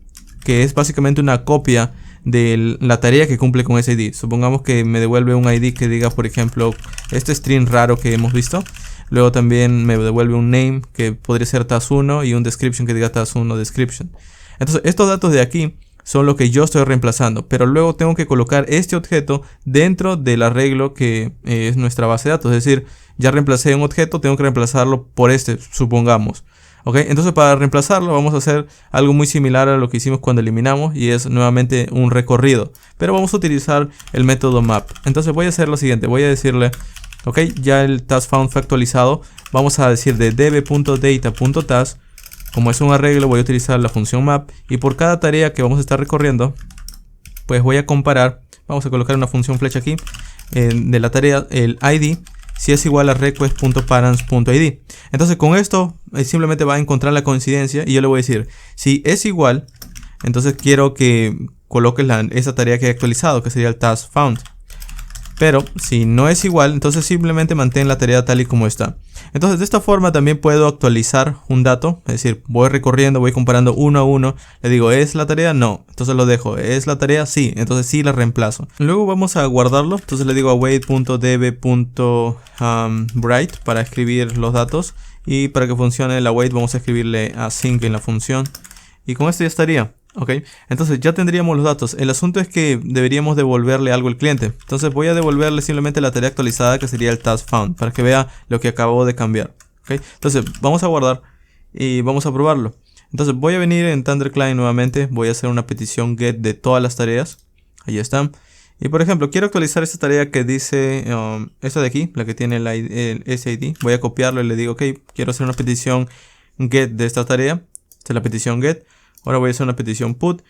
que es básicamente una copia de la tarea que cumple con ese ID. Supongamos que me devuelve un ID que diga, por ejemplo, este string raro que hemos visto. Luego también me devuelve un name que podría ser task1 y un description que diga task1 description. Entonces estos datos de aquí son lo que yo estoy reemplazando, pero luego tengo que colocar este objeto dentro del arreglo que es nuestra base de datos. Es decir, ya reemplacé un objeto, tengo que reemplazarlo por este, supongamos. ¿Ok? Entonces para reemplazarlo vamos a hacer algo muy similar a lo que hicimos cuando eliminamos, y es nuevamente un recorrido, pero vamos a utilizar el método map. Entonces voy a hacer lo siguiente, voy a decirle, ok, ya el task found fue actualizado, vamos a decir de db.data.task, como es un arreglo voy a utilizar la función map, y por cada tarea que vamos a estar recorriendo, pues voy a comparar, vamos a colocar una función flecha aquí, de la tarea, el ID, si es igual a request.parents.id. Entonces con esto simplemente va a encontrar la coincidencia y yo le voy a decir, si es igual, entonces quiero que coloques esa tarea que he actualizado, que sería el task found. Pero si no es igual, entonces simplemente mantén la tarea tal y como está. Entonces de esta forma también puedo actualizar un dato, es decir, voy recorriendo, voy comparando uno a uno, le digo, ¿es la tarea? No, entonces lo dejo. ¿Es la tarea? Sí, entonces sí la reemplazo. Luego vamos a guardarlo, entonces le digo await.db.write para escribir los datos, y para que funcione el await vamos a escribirle async en la función, y con esto ya estaría. Ok, entonces ya tendríamos los datos. El asunto es que deberíamos devolverle algo al cliente. Entonces voy a devolverle simplemente la tarea actualizada, que sería el task found, para que vea lo que acabo de cambiar. Ok, entonces vamos a guardar y vamos a probarlo. Entonces voy a venir en ThunderClient nuevamente. Voy a hacer una petición get de todas las tareas. Ahí están. Y por ejemplo, quiero actualizar esta tarea que dice esta de aquí, la que tiene el SID. Voy a copiarlo y le digo, ok, quiero hacer una petición get de esta tarea. Esta es la petición get. Ahora voy a hacer una petición put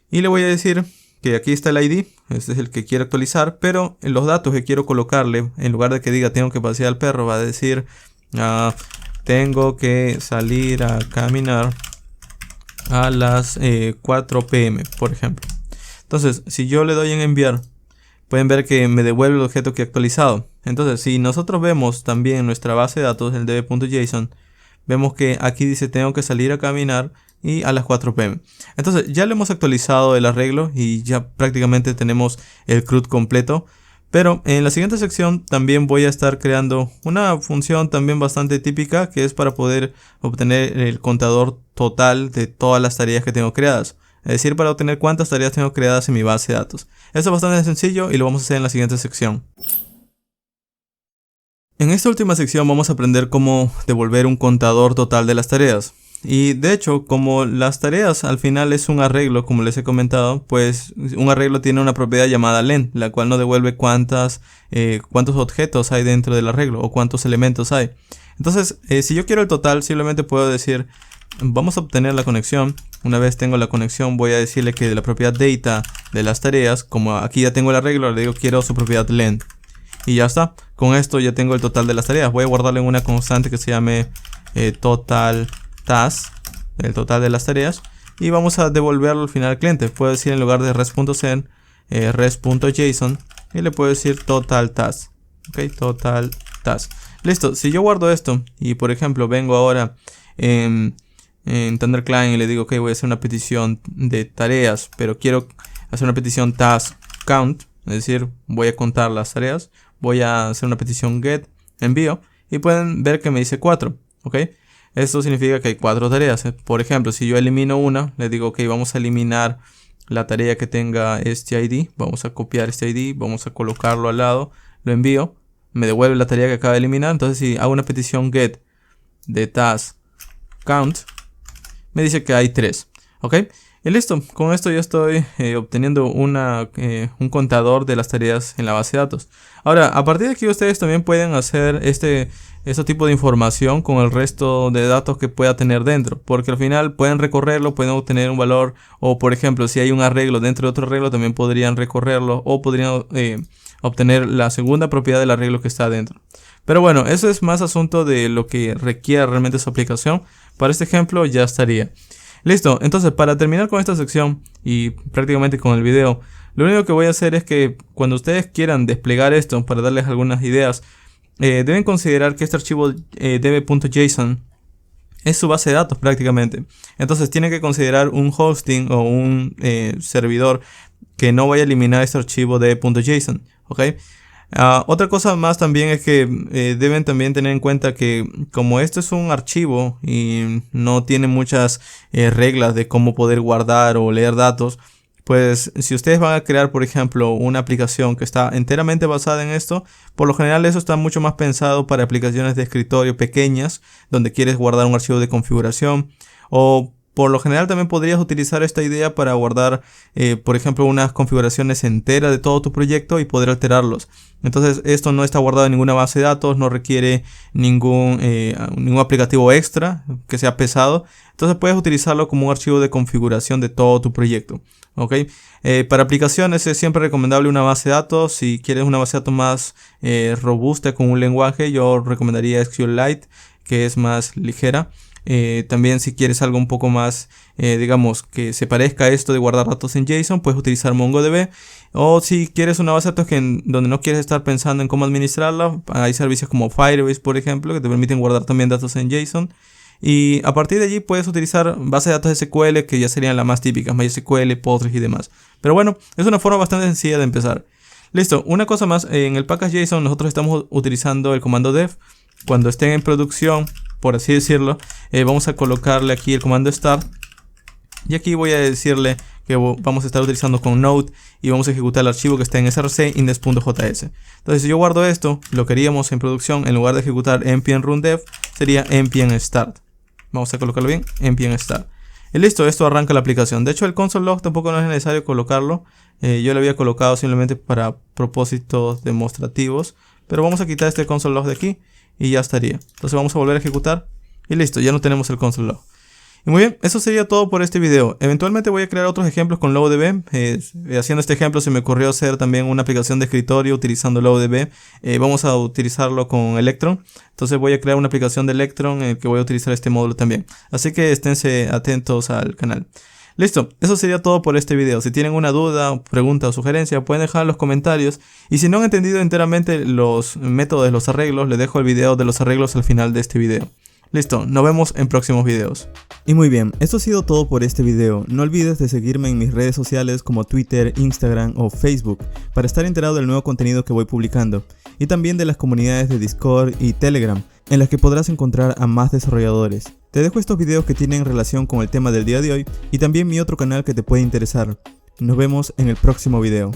y le voy a decir que aquí está el ID, este es el que quiero actualizar, pero en los datos que quiero colocarle, en lugar de que diga tengo que pasear al perro, va a decir tengo que salir a caminar a las 4 p.m, por ejemplo. Entonces, si yo le doy en enviar, pueden ver que me devuelve el objeto que he actualizado. Entonces, si nosotros vemos también en nuestra base de datos, el db.json, vemos que aquí dice tengo que salir a caminar y a las 4 p.m. Entonces ya le hemos actualizado el arreglo y ya prácticamente tenemos el CRUD completo. Pero en la siguiente sección también voy a estar creando una función también bastante típica, que es para poder obtener el contador total de todas las tareas que tengo creadas. Es decir, para obtener cuántas tareas tengo creadas en mi base de datos. Esto es bastante sencillo y lo vamos a hacer en la siguiente sección. En esta última sección vamos a aprender cómo devolver un contador total de las tareas. Y de hecho, como las tareas al final es un arreglo, como les he comentado, pues un arreglo tiene una propiedad llamada len, la cual nos devuelve cuántos objetos hay dentro del arreglo o cuántos elementos hay. Entonces, si yo quiero el total, simplemente puedo decir, vamos a obtener la conexión. Una vez tengo la conexión, voy a decirle que de la propiedad data de las tareas, como aquí ya tengo el arreglo, le digo quiero su propiedad len. Y ya está. Con esto ya tengo el total de las tareas. Voy a guardarle en una constante que se llame total task, el total de las tareas, y vamos a devolverlo al final al cliente. Puedo decir en lugar de res.send res.json y le puedo decir total task. Ok, total task. Listo. Si yo guardo esto y por ejemplo vengo ahora en ThunderClient y le digo ok, voy a hacer una petición de tareas, pero quiero hacer una petición task count, es decir, voy a contar las tareas, voy a hacer una petición get envío y pueden ver que me dice 4. Ok, esto significa que hay 4 tareas. Por ejemplo, si yo elimino una, le digo ok, vamos a eliminar la tarea que tenga este ID, vamos a copiar este ID, vamos a colocarlo al lado, lo envío, me devuelve la tarea que acaba de eliminar. Entonces si hago una petición get de task count, me dice que hay 3. Ok, y listo. Con esto ya estoy obteniendo un contador de las tareas en la base de datos. Ahora, a partir de aquí ustedes también pueden hacer este tipo de información con el resto de datos que pueda tener dentro, porque al final pueden recorrerlo, pueden obtener un valor, o por ejemplo si hay un arreglo dentro de otro arreglo también podrían recorrerlo o podrían obtener la segunda propiedad del arreglo que está dentro. Pero bueno, eso es más asunto de lo que requiere realmente su aplicación. Para este ejemplo ya estaría. Listo, entonces para terminar con esta sección y prácticamente con el video, lo único que voy a hacer es que cuando ustedes quieran desplegar esto para darles algunas ideas, deben considerar que este archivo db.json es su base de datos prácticamente. Entonces tienen que considerar un hosting o un servidor que no vaya a eliminar este archivo db.json. ¿Ok? Otra cosa más también es que deben también tener en cuenta que como esto es un archivo y no tiene muchas reglas de cómo poder guardar o leer datos, pues si ustedes van a crear por ejemplo una aplicación que está enteramente basada en esto, por lo general eso está mucho más pensado para aplicaciones de escritorio pequeñas donde quieres guardar un archivo de configuración, o por lo general también podrías utilizar esta idea para guardar por ejemplo unas configuraciones enteras de todo tu proyecto y poder alterarlos. Entonces esto no está guardado en ninguna base de datos, no requiere ningún aplicativo extra que sea pesado. Entonces puedes utilizarlo como un archivo de configuración de todo tu proyecto. ¿Ok? Para aplicaciones es siempre recomendable una base de datos. Si quieres una base de datos más robusta con un lenguaje, yo recomendaría SQLite, que es más ligera. También si quieres algo un poco más digamos que se parezca a esto de guardar datos en JSON, puedes utilizar MongoDB. O si quieres una base de datos donde no quieres estar pensando en cómo administrarla, hay servicios como Firebase por ejemplo que te permiten guardar también datos en JSON. Y a partir de allí puedes utilizar bases de datos SQL que ya serían las más típicas, MySQL, Postgres y demás. Pero bueno, es una forma bastante sencilla de empezar. Listo, una cosa más, en el package JSON nosotros estamos utilizando el comando def. Cuando estén en producción, por así decirlo, vamos a colocarle aquí el comando start Y aquí voy a decirle que vamos a estar utilizando con Node y vamos a ejecutar el archivo que está en src index.js. Entonces si yo guardo esto, lo que haríamos en producción, en lugar de ejecutar npm run dev, sería npm start. Vamos a colocarlo bien, npm start. Y listo, esto arranca la aplicación. De hecho el console log tampoco no es necesario colocarlo. Yo lo había colocado simplemente para propósitos demostrativos. Pero vamos a quitar este console log de aquí y ya estaría. Entonces vamos a volver a ejecutar y listo, ya no tenemos el console log. Y muy bien, eso sería todo por este video. Eventualmente voy a crear otros ejemplos con LoadDB. Haciendo este ejemplo se me ocurrió hacer también una aplicación de escritorio utilizando LoadDB. Vamos a utilizarlo con Electron. Entonces voy a crear una aplicación de Electron en el que voy a utilizar este módulo también. Así que esténse atentos al canal. Listo, eso sería todo por este video. Si tienen una duda, pregunta o sugerencia, pueden dejar en los comentarios. Y si no han entendido enteramente los métodos de los arreglos, les dejo el video de los arreglos al final de este video. Listo, nos vemos en próximos videos. Y muy bien, esto ha sido todo por este video. No olvides de seguirme en mis redes sociales como Twitter, Instagram o Facebook para estar enterado del nuevo contenido que voy publicando. Y también de las comunidades de Discord y Telegram, en las que podrás encontrar a más desarrolladores. Te dejo estos videos que tienen relación con el tema del día de hoy y también mi otro canal que te puede interesar. Nos vemos en el próximo video.